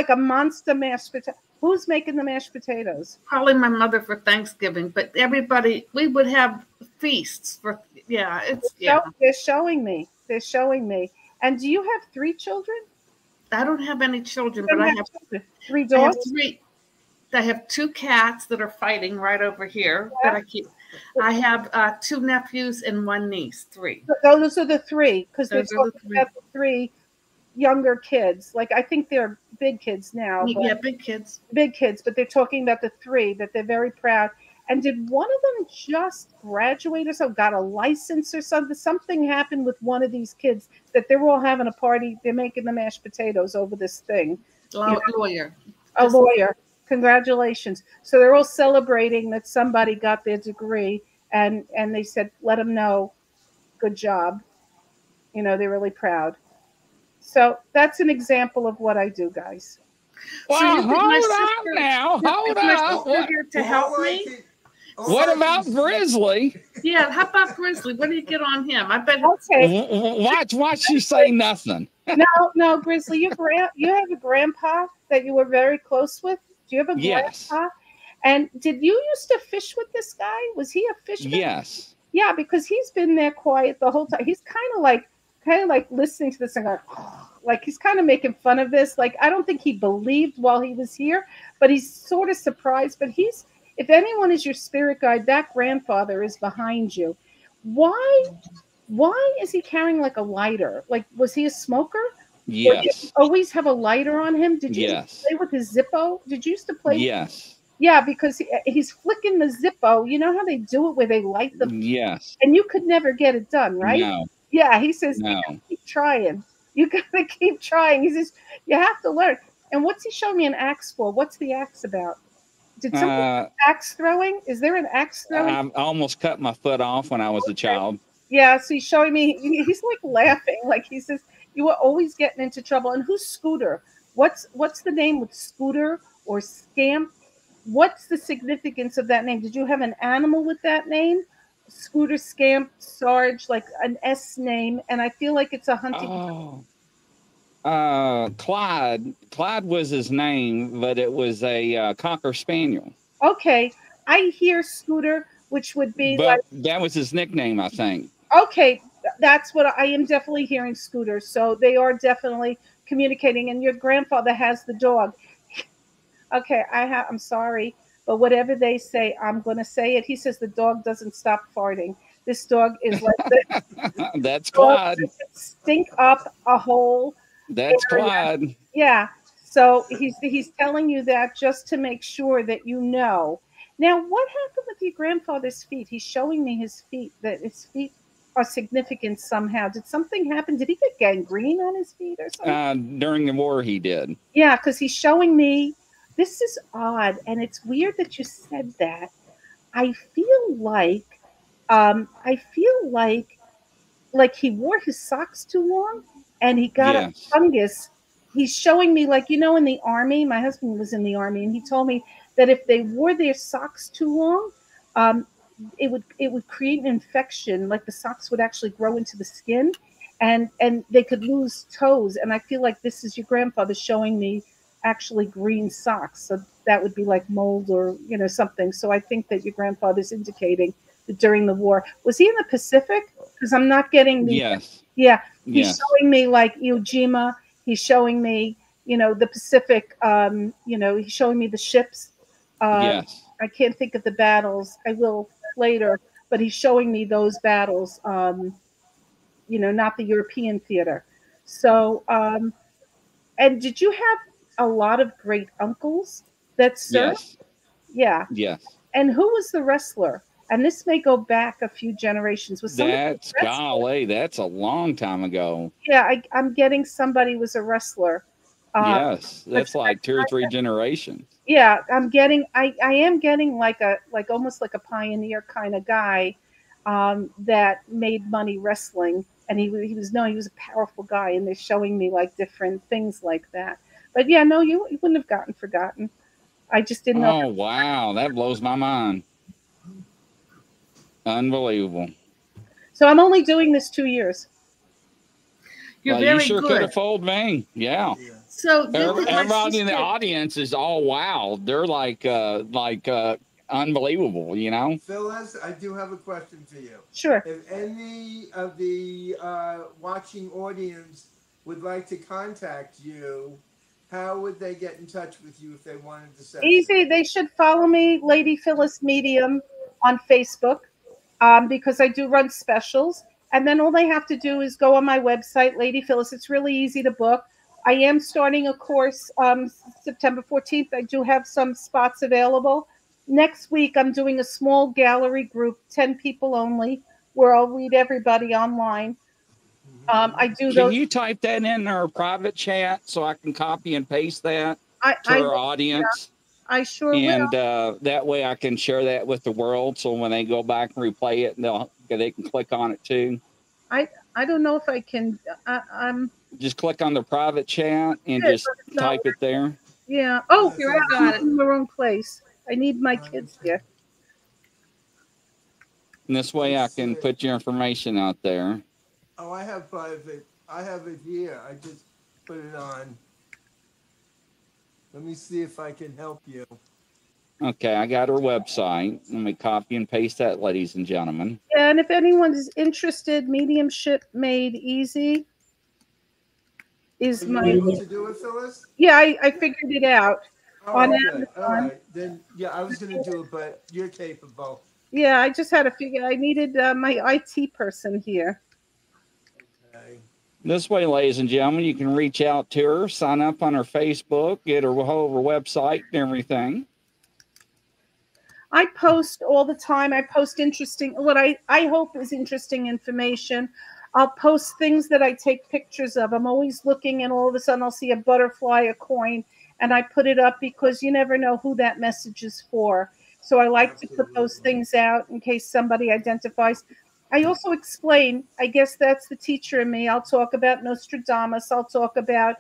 a monster mashed potato. Who's making the mashed potatoes? Probably my mother for Thanksgiving, but we would have feasts for. Yeah, They're showing me. They're showing me. And do you have 3 children? I don't have any children, but I have children. 3 dogs. I have 2 cats that are fighting right over here that I keep. I have 2 nephews and 1 niece. 3. Those are the 3 because they're talking about the 3 younger kids. Like I think they're big kids now. Yeah, big kids. Big kids, but they're talking about the 3 that they're very proud. And did one of them just graduate or so? Got a license or something? Something happened with one of these kids that they're all having a party. They're making the mashed potatoes over this thing. Lawyer. A lawyer. Congratulations. So they're all celebrating that somebody got their degree, and they said, let them know, good job. You know, they're really proud. So that's an example of what I do, guys. Well, So hold on now. Hold on. Here to help me? What about Grizzly? Yeah, how about Grizzly? What do you get on him? I bet. Okay. Watch you say nothing. No, Grizzly, you have a grandpa that you were very close with? Do you have a grandpa? And did you used to fish with this guy? Was he a fisherman? Yes. Yeah, because he's been there quiet the whole time. He's kind of like listening to this and going, like he's kind of making fun of this. Like I don't think he believed while he was here, but he's sort of surprised. But if anyone is your spirit guide, that grandfather is behind you. Why is he carrying like a lighter? Like was he a smoker? Yes. Did you always have a lighter on him? Did you play with his Zippo? Did you used to play? Yes. Yeah, because he's flicking the Zippo. You know how they do it where they light the. Yes. And you could never get it done, right? No. Yeah, he says, no. You gotta keep trying. You gotta keep trying. He says, you have to learn. And what's he showing me an axe for? What's the axe about? Did someone axe throwing? Is there an axe throwing? I almost cut my foot off when I was a child. Yeah, so he's showing me. He's like laughing, like he says, you were always getting into trouble. And who's Scooter? What's the name with Scooter or Scamp? What's the significance of that name? Did you have an animal with that name? Scooter, Scamp, Sarge, like an S name, and I feel like it's a hunting. Clyde. Clyde was his name, but it was a Cocker Spaniel. Okay, I hear Scooter, which would be but that was his nickname, I think. Okay, that's what I am definitely hearing, Scooter. So they are definitely communicating, and your grandfather has the dog. Okay, I'm sorry. But whatever they say, I'm going to say it. He says the dog doesn't stop farting. This dog is like this. That's Clyde. Stink up a whole That's area. Clyde. Yeah. So he's telling you that just to make sure that you know. Now, what happened with your grandfather's feet? He's showing me his feet, that his feet are significant somehow. Did something happen? Did he get gangrene on his feet or something? During the war, he did. Yeah, because he's showing me. This is odd, and it's weird that you said that. I feel like, like he wore his socks too long, and he got a Yes. fungus. He's showing me, like, you know, in the army. My husband was in the army, and he told me that if they wore their socks too long, it would create an infection. Like the socks would actually grow into the skin, and they could lose toes. And I feel like this is your grandfather showing me actually green socks. So that would be like mold or, you know, something. So I think that your grandfather's indicating that during the war. Was he in the Pacific? Because I'm not getting the. Yes. Yeah, he's Yes. showing me like Iwo Jima. He's showing me, you know, the Pacific. You know, he's showing me the ships. Yes. I can't think of the battles. I will later, but he's showing me those battles. You know, not the European theater. So, and did you have a lot of great uncles that served? Yes. Yeah. Yes. And who was the wrestler? And this may go back a few generations. Was somebody That's golly, that's a long time ago. Yeah, I'm getting somebody was a wrestler. Yes, that's like 2 or 3 generations. Yeah, I am getting like almost like a pioneer kind of guy that made money wrestling, and he was a powerful guy, and they're showing me like different things like that. But yeah, no, you wouldn't have gotten forgotten. I just didn't know. Oh wow, that blows my mind. Unbelievable. So I'm only doing this 2 years. You're Well, very you sure could good. have fooled me. Yeah. So this is my Everybody in the sister. audience is all wow. They're like unbelievable, you know? Phyllis, I do have a question for you. Sure. If any of the watching audience would like to contact you, how would they get in touch with you if they wanted to say? Easy. They should follow me, Lady Phyllis Medium, on Facebook, because I do run specials. And then all they have to do is go on my website, Lady Phyllis. It's really easy to book. I am starting a course September 14th. I do have some spots available. Next week, I'm doing a small gallery group, 10 people only, where I'll read everybody online. I do those. Can you type that in our private chat so I can copy and paste that to our audience? I sure And will. that way I can share that with the world. So when they go back and replay it, they can click on it too. I don't know if I can. Just click on the private chat and Yeah, just type it there. Yeah. Oh, You're in the wrong place. I need my kids here. And this way I can put your information out there. Oh, I have it. I have it here. I just put it on. Let me see if I can help you. Okay, I got her website. Let me copy and paste that, ladies and gentlemen. Yeah, and if anyone's interested, Mediumship Made Easy is Are my. you able to do it, Phyllis? Yeah, I figured it out. Oh, On okay. Amazon. All right. Then, yeah, I was going to do it, but you're capable. Yeah, I just had to figure. I needed my IT person here. Okay. This way, ladies and gentlemen, you can reach out to her, sign up on her Facebook, get her whole website and everything. I post all the time. I post interesting, what I hope is interesting information. I'll post things that I take pictures of. I'm always looking, and all of a sudden I'll see a butterfly, a coin, and I put it up because you never know who that message is for. So I like to put those things out in case somebody identifies. I also explain, I guess that's the teacher in me. I'll talk about Nostradamus. I'll talk about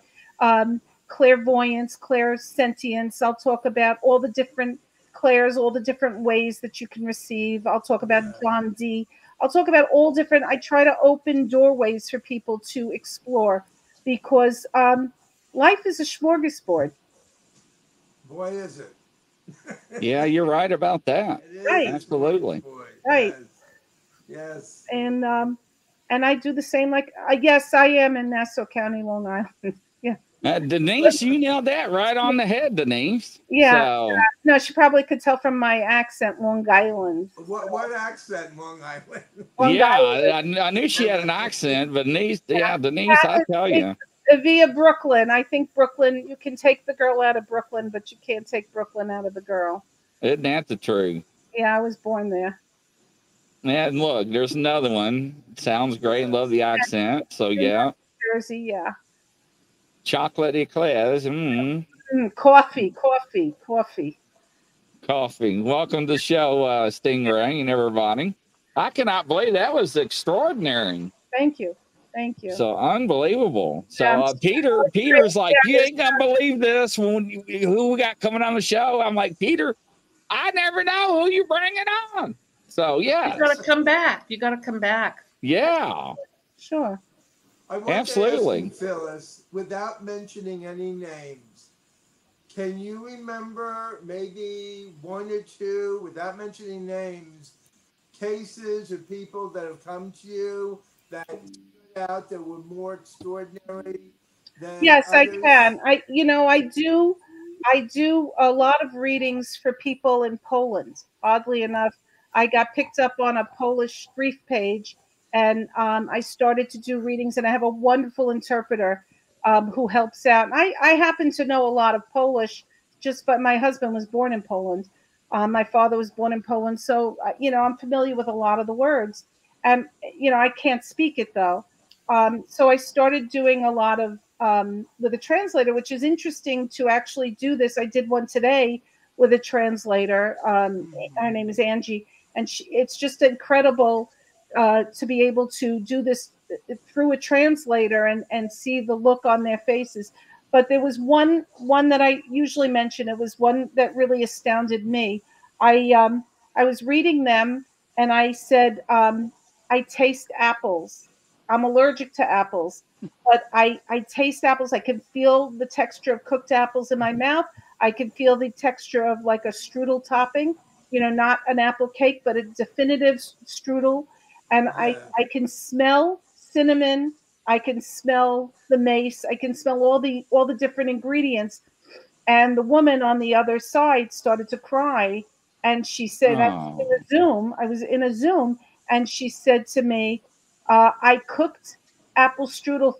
clairvoyance, clairsentience. I'll talk about all the different clairs, all the different ways that you can receive. I'll talk about John D. I'll talk about all different. I try to open doorways for people to explore because life is a smorgasbord. Boy, is it. Yeah, you're right about that. It is. Right. Absolutely. Boy. Right. Yes. And I do the same. Like, yes, I am in Nassau County, Long Island. Yeah. Denise, you nailed that right on the head, Denise. Yeah. So, No, she probably could tell from my accent, Long Island. What accent, Long Island? Long yeah, Island. I knew she had an accent, but Denise, Denise, I tell you. via Brooklyn. I think Brooklyn, you can take the girl out of Brooklyn, but you can't take Brooklyn out of the girl. Isn't that the truth? Yeah, I was born there. Yeah, and look, there's another one. Sounds great. Love the accent. So yeah. Jersey, yeah. Chocolate eclairs. Coffee. Coffee. Welcome to the show, Stingray and everybody. I cannot believe that was extraordinary. Thank you. So unbelievable. So Yeah, Peter's like, you ain't gonna believe this. Who we got coming on the show? I'm like, Peter, I never know who you're bringing on. So yeah, you gotta come back. Yeah, sure. I want absolutely. to ask you, Phyllis, without mentioning any names, can you remember maybe one or two, without mentioning names, cases or people that have come to you that stood out that were more extraordinary than Yes, others? I can. I do a lot of readings for people in Poland. Oddly enough, I got picked up on a Polish brief page, and I started to do readings, and I have a wonderful interpreter who helps out. I happen to know a lot of Polish, but my husband was born in Poland. My father was born in Poland, so I'm familiar with a lot of the words, and I can't speak it though. So I started doing a lot of with a translator, which is interesting to actually do this. I did one today with a translator. Her name is Angie, and it's just incredible to be able to do this through a translator and see the look on their faces. But there was one that I usually mention. It was one that really astounded me. I was reading them, and I said, I taste apples. I'm allergic to apples, but I taste apples. I can feel the texture of cooked apples in my mouth. I can feel the texture of like a strudel topping, not an apple cake, but a definitive strudel. And I can smell cinnamon. I can smell the mace. I can smell all the different ingredients. And the woman on the other side started to cry. And she said, I was in a Zoom, and she said to me, I cooked apple strudel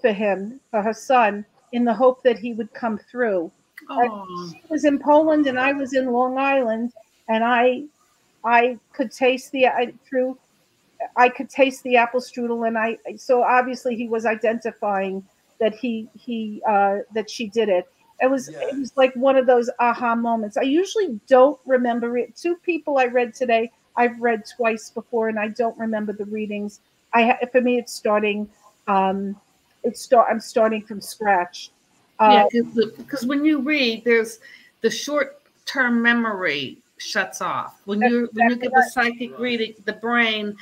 for her son, in the hope that he would come through. She was in Poland, and I was in Long Island, and I could taste the apple strudel, and so obviously he was identifying that that she did it. It was like one of those aha moments. I usually don't remember it. Two people I read today, I've read twice before, and I don't remember the readings. For me, it's starting. I'm starting from scratch. Because when you read, there's the short-term memory shuts off. When you give a psychic reading, the brain,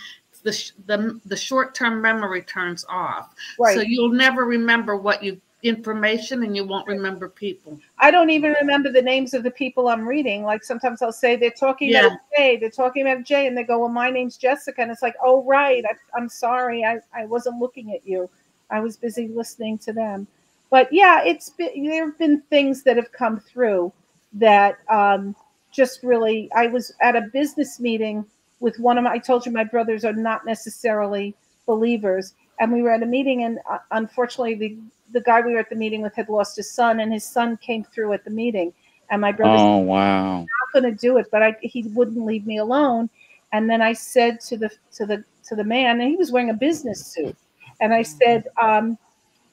the short-term memory turns off. Right. So you'll never remember information, and you won't remember people. I don't even remember the names of the people I'm reading. Like sometimes I'll say they're talking about Jay, and they go, well, my name's Jessica. And it's like, oh, right. I'm sorry. I wasn't looking at you. I was busy listening to them. But yeah, there have been things that have come through that just really, I was at a business meeting with I told you my brothers are not necessarily believers. And we were at a meeting, and unfortunately the guy we were at the meeting with had lost his son, and his son came through at the meeting. And my brother said, wow, I'm not going to do it, but he wouldn't leave me alone. And then I said to the man, and he was wearing a business suit, and I said,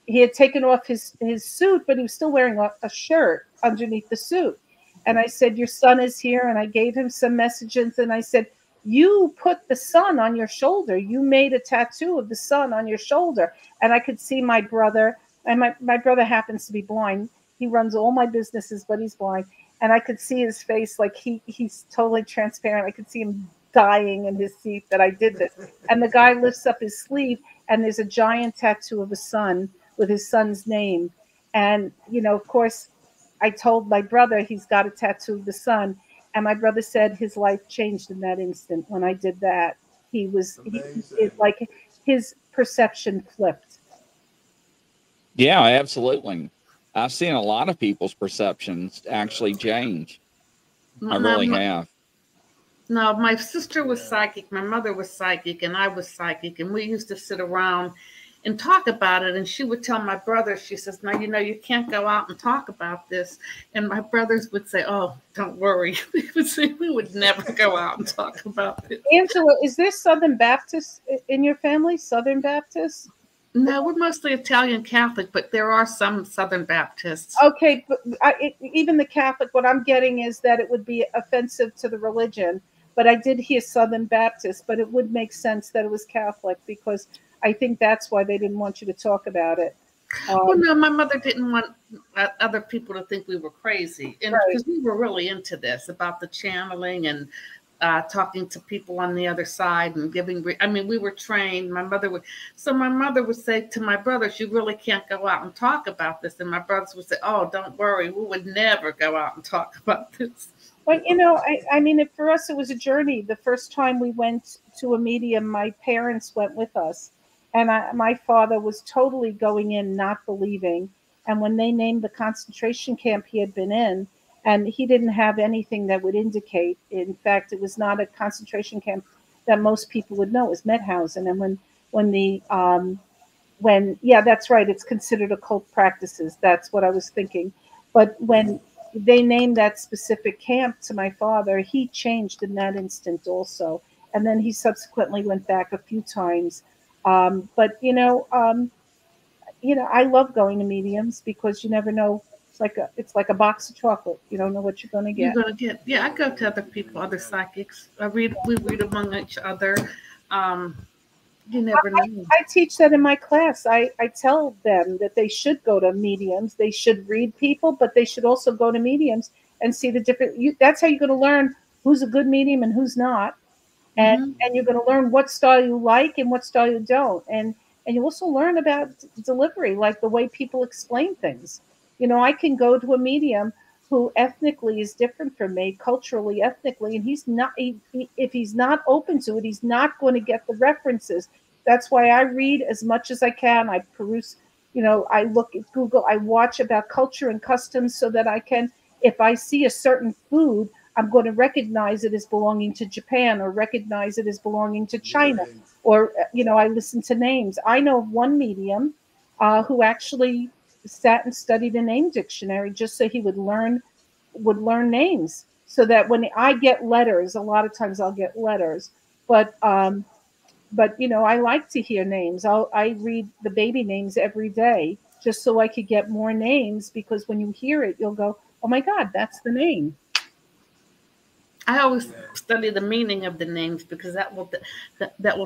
he had taken off his suit, but he was still wearing a shirt underneath the suit. And I said, your son is here. And I gave him some messages, and I said, you put the sun on your shoulder. You made a tattoo of the sun on your shoulder. And I could see my brother, and my brother happens to be blind. He runs all my businesses, but he's blind. And I could see his face, like he's totally transparent. I could see him dying in his seat that I did this. And the guy lifts up his sleeve, and there's a giant tattoo of a sun with his son's name. And, of course, I told my brother he's got a tattoo of the sun. And my brother said his life changed in that instant when I did that. Like his perception flipped. Yeah, absolutely. I've seen a lot of people's perceptions actually change. I really have. No, my sister was psychic. My mother was psychic, and I was psychic. And we used to sit around and talk about it. And she would tell my brother, she says, "Now, you can't go out and talk about this." And my brothers would say, "Oh, don't worry." They would say, "We would never go out and talk about this." Angela, is there Southern Baptist in your family? Southern Baptist? No, we're mostly Italian Catholic, but there are some Southern Baptists. Okay, but even the Catholic, what I'm getting is that it would be offensive to the religion. But I did hear Southern Baptist, but it would make sense that it was Catholic, because I think that's why they didn't want you to talk about it. Well, no, my mother didn't want other people to think we were crazy, and because we were really into this about the channeling and talking to people on the other side and giving. I mean, we were trained. My mother would say to my brothers, "You really can't go out and talk about this," and my brothers would say, "Oh, don't worry, we would never go out and talk about this." But I mean, for us, it was a journey. The first time we went to a medium, my parents went with us, and my father was totally going in not believing. And when they named the concentration camp he had been in, and he didn't have anything that would indicate. In fact, it was not a concentration camp that most people would know. It was Mauthausen. And yeah, that's right, it's considered occult practices. That's what I was thinking. But when they named that specific camp to my father, he changed in that instant also. And then he subsequently went back a few times. But I love going to mediums, because you never know. It's like a box of chocolate. You don't know what you're going to get. Yeah, I go to other people, other psychics. We read among each other. You never know. I teach that in my class. I tell them that they should go to mediums. They should read people, but they should also go to mediums and see the different. That's how you're going to learn who's a good medium and who's not, and you're going to learn what style you like and what style you don't, and you also learn about delivery, like the way people explain things. I can go to a medium who ethnically is different from me, culturally, ethnically, and he's not. If he's not open to it, he's not going to get the references. That's why I read as much as I can. I peruse, I look at Google. I watch about culture and customs so that I can, if I see a certain food, I'm going to recognize it as belonging to Japan, or recognize it as belonging to China, or I listen to names. I know of one medium who actually sat and studied a name dictionary just so he would learn names, so that when I get letters, a lot of times I'll get letters, but I like to hear names. I read the baby names every day just so I could get more names, because when you hear it, you'll go, "Oh my God, that's the name." I always study the meaning of the names, because that will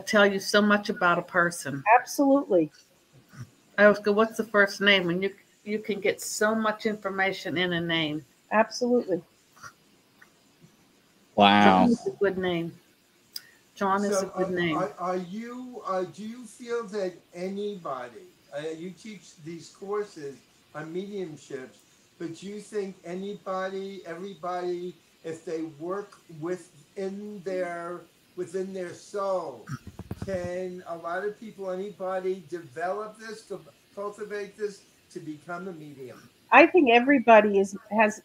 tell you so much about a person. Absolutely. I always go, "What's the first name?" And you can get so much information in a name. Absolutely. Wow. John is a good name. John is a good name. Do you feel that anybody, you teach these courses on mediumships, but do you think everybody, if they work within their soul, can a lot of people, anybody develop this, to cultivate this, to become a medium? I think everybody has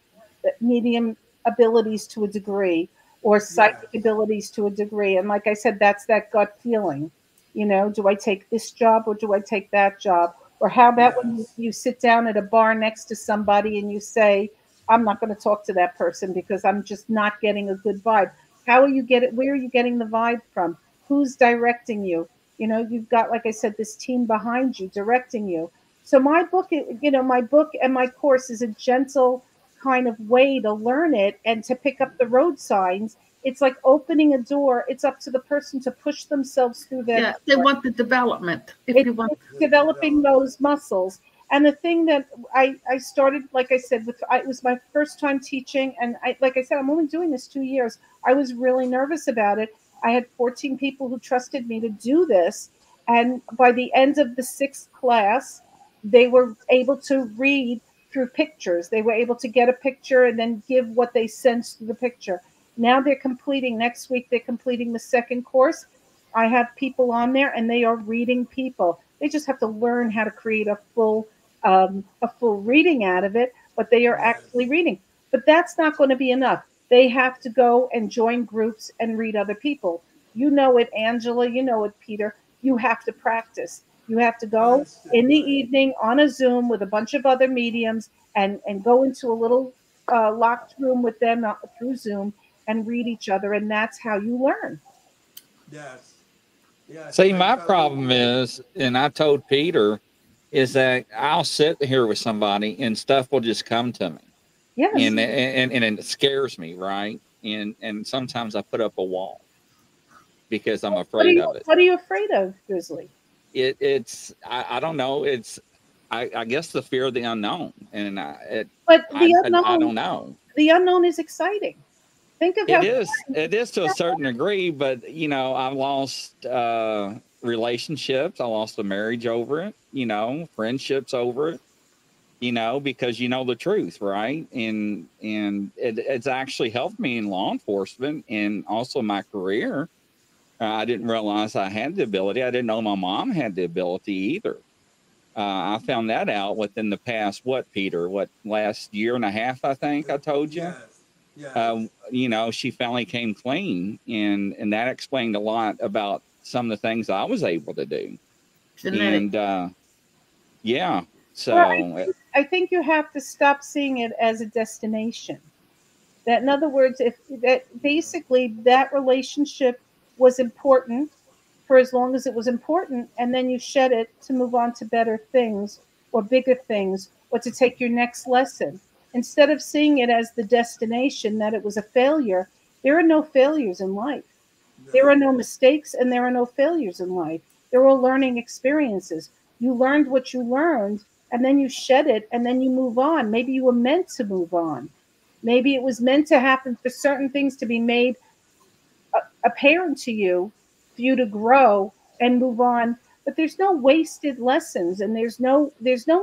medium abilities to a degree, or psychic abilities to a degree. And like I said, that's that gut feeling. Do I take this job or do I take that job? Or how about when you sit down at a bar next to somebody and you say, "I'm not going to talk to that person because I'm just not getting a good vibe." Where are you getting the vibe from? Who's directing you? You've got, like I said, this team behind you directing you. So my book and my course is a gentle kind of way to learn it and to pick up the road signs. It's like opening a door. It's up to the person to push themselves through that. Yeah, they want the development. It's developing those muscles. And the thing that I started, like I said, it was my first time teaching. And like I said, I'm only doing this 2 years. I was really nervous about it. I had 14 people who trusted me to do this. And by the end of the 6th class, they were able to read through pictures. They were able to get a picture and then give what they sensed through the picture. Now next week, they're completing the 2nd course. I have people on there and they are reading people. They just have to learn how to create a full reading out of it, but they are actually reading. But that's not going to be enough. They have to go and join groups and read other people. You know it, Angela. You know it, Peter. You have to practice. You have to go in the evening on a Zoom with a bunch of other mediums and go into a little locked room with them through Zoom and read each other. And that's how you learn. Yes. Yes. See, my problem is, and I told Peter, is that I'll sit here with somebody and stuff will just come to me. Yes. And it scares me, right? And sometimes I put up a wall because I'm afraid of it. What are you afraid of, Grizzly? I don't know. I guess the fear of the unknown, and I don't know. The unknown is exciting. Think of it is to a certain degree, but I've lost relationships. I lost a marriage over it. Friendships over it. Because the truth, right? And it's actually helped me in law enforcement and also my career. I didn't realize I had the ability. I didn't know my mom had the ability either. I found that out within the past, Peter? Last year and a half, I think I told you. Yes. She finally came clean, and that explained a lot about some of the things I was able to do. Genetic. And yeah, so well, I think you have to stop seeing it as a destination. That, in other words, basically that relationship was important for as long as it was important, and then you shed it to move on to better things or bigger things or to take your next lesson. Instead of seeing it as the destination, that it was a failure, there are no failures in life. No. There are no mistakes and there are no failures in life. They're all learning experiences. You learned what you learned, and then you shed it, and then you move on. Maybe you were meant to move on. Maybe it was meant to happen for certain things to be made apparent to you, for you to grow and move on. But there's no wasted lessons, and there's no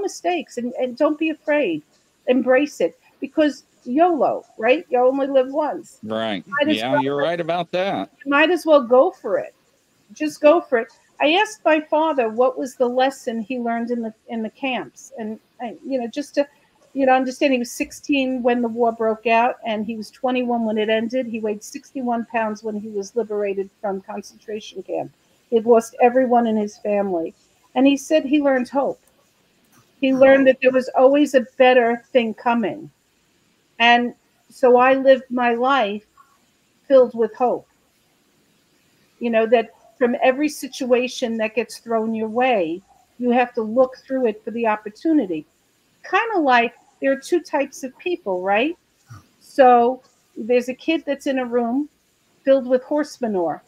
mistakes, and don't be afraid. Embrace it, because YOLO, right? You only live once. Right. Yeah, you're right about that. You might as well go for it. Just go for it. I asked my father what was the lesson he learned in the camps, and just to understand, he was 16 when the war broke out, and he was 21 when it ended. He weighed 61 pounds when he was liberated from concentration camp. He had lost everyone in his family, and he said he learned hope. He learned that there was always a better thing coming, and so I lived my life filled with hope. That from every situation that gets thrown your way, you have to look through it for the opportunity. Kind of like there are two types of people, right? So there's a kid that's in a room filled with horse manure,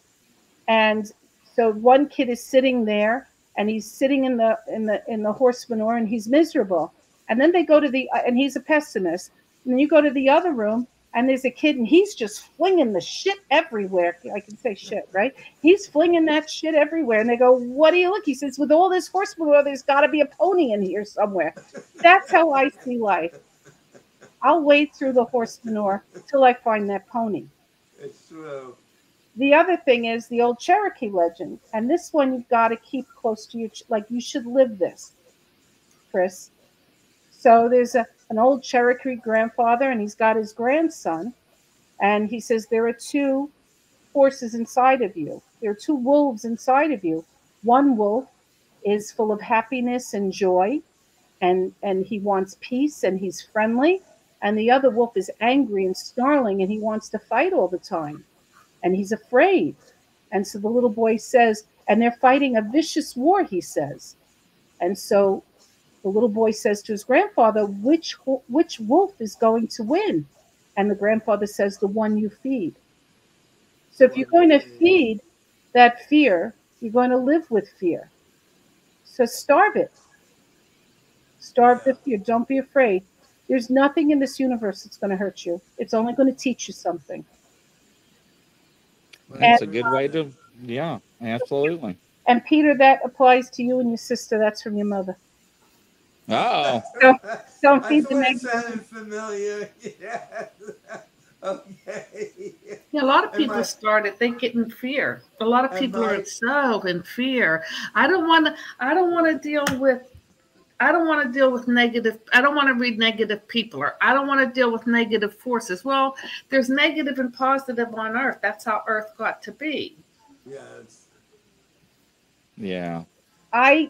and so one kid is sitting there, and he's sitting in the horse manure, and he's miserable. And then they go to and he's a pessimist. And then you go to the other room, and there's a kid, and he's just flinging the shit everywhere. I can say shit, right? He's flinging that shit everywhere. And they go, what do you look? He says, with all this horse manure, there's got to be a pony in here somewhere. That's how I see life. I'll wade through the horse manure till I find that pony. It's true. The other thing is the old Cherokee legend. And this one you've got to keep close to you should live this, Chris. So there's an old Cherokee grandfather, and he's got his grandson. And he says, there are two forces inside of you. There are two wolves inside of you. One wolf is full of happiness and joy, and he wants peace, and he's friendly. And the other wolf is angry and snarling, and he wants to fight all the time. And he's afraid. And so the little boy says, and they're fighting a vicious war, he says. And so the little boy says to his grandfather, which wolf is going to win? And the grandfather says, the one you feed. So if you're going to feed that fear, you're going to live with fear. So starve it. Starve the fear. Don't be afraid. There's nothing in this universe that's going to hurt you. It's only going to teach you something. That's a good way to, yeah, absolutely. And Peter, that applies to you and your sister. That's from your mother. Oh. So don't feed the negative. Sounded familiar. Yes. Okay. Yeah, a lot of people started. They get in fear. A lot of people are so in fear. I don't want to deal with negative. I don't want to read negative people, or I don't want to deal with negative forces. Well, there's negative and positive on Earth. That's how Earth got to be. Yes. Yeah. I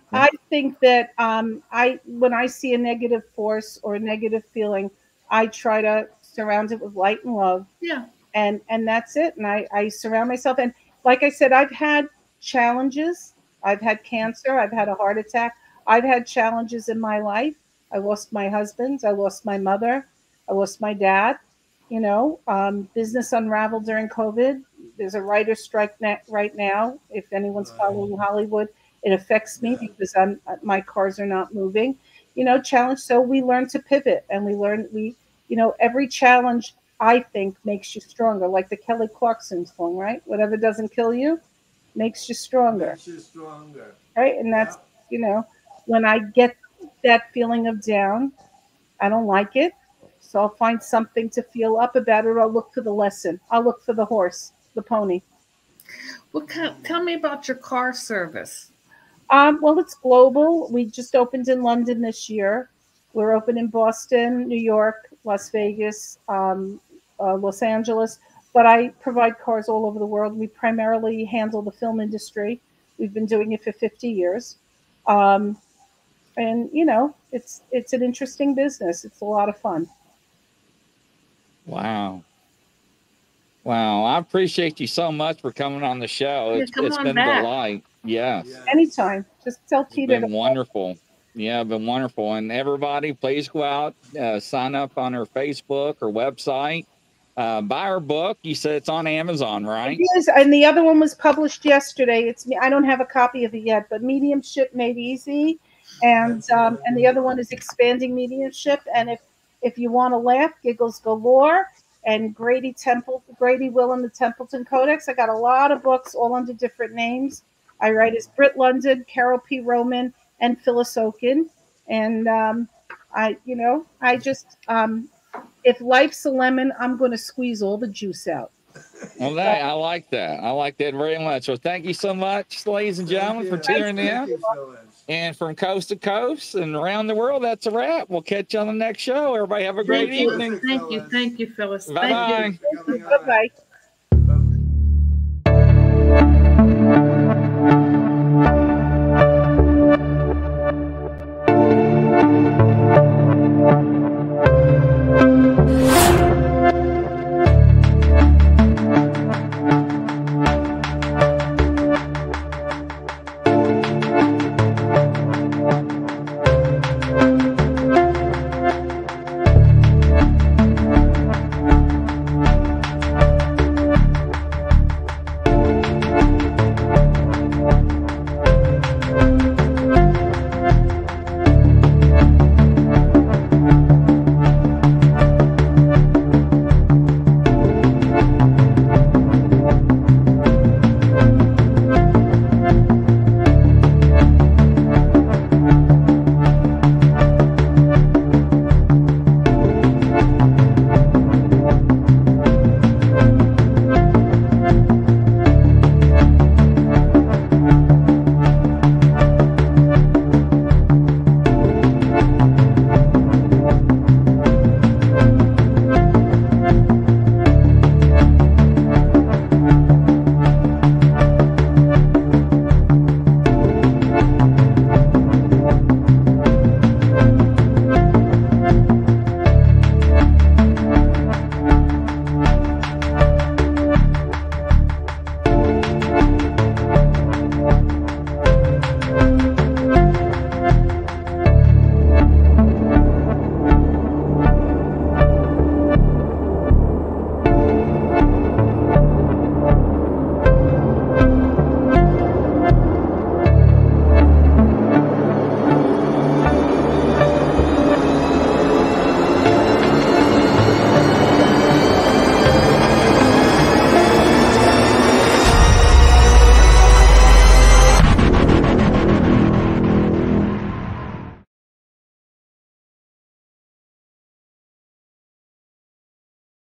think that I when I see a negative force or a negative feeling, I try to surround it with light and love, Yeah. and that's it. And I surround myself. And like I said, I've had challenges. I've had cancer. I've had a heart attack. I've had challenges in my life. I lost my husband. I lost my mother. I lost my dad. Business unraveled during COVID. There's a writer's strike right now. If anyone's following Hollywood, it affects me because my cars are not moving. Challenge. So we learn to pivot, and every challenge, I think, makes you stronger. Like the Kelly Clarkson song, right? Whatever doesn't kill you makes you stronger. Makes you stronger. Right? And that's, when I get that feeling of down, I don't like it. So I'll find something to feel up about it, or I'll look for the lesson. I'll look for the horse, the pony. Well, tell me about your car service. Well, it's global. We just opened in London this year. We're open in Boston, New York, Las Vegas, Los Angeles. But I provide cars all over the world. We primarily handle the film industry. We've been doing it for 50 years. And, it's an interesting business. It's a lot of fun. Wow. I appreciate you so much for coming on the show. It's been a delight. Yes. Anytime. Just tell Tita. It's been wonderful. Yeah, been wonderful. And everybody, please go out, sign up on her Facebook or website. Buy her book. You said it's on Amazon, right? It is, and the other one was published yesterday. It's me. I don't have a copy of it yet, but Mediumship Made Easy, and the other one is Expanding Mediumship. And if you want to laugh, Giggles Galore, and Grady Will and the Templeton Codex. I got a lot of books, all under different names. I write as Britt London, Carol P. Roman, and Phyllis Oaken. And I just if life's a lemon, I'm going to squeeze all the juice out. Well, I like that. I like that very much. Well, thank you so much, ladies and gentlemen, for tuning in. And from coast to coast and around the world, that's a wrap. We'll catch you on the next show. Everybody have a great evening. Thank you, Phyllis. Bye-bye. Bye-bye.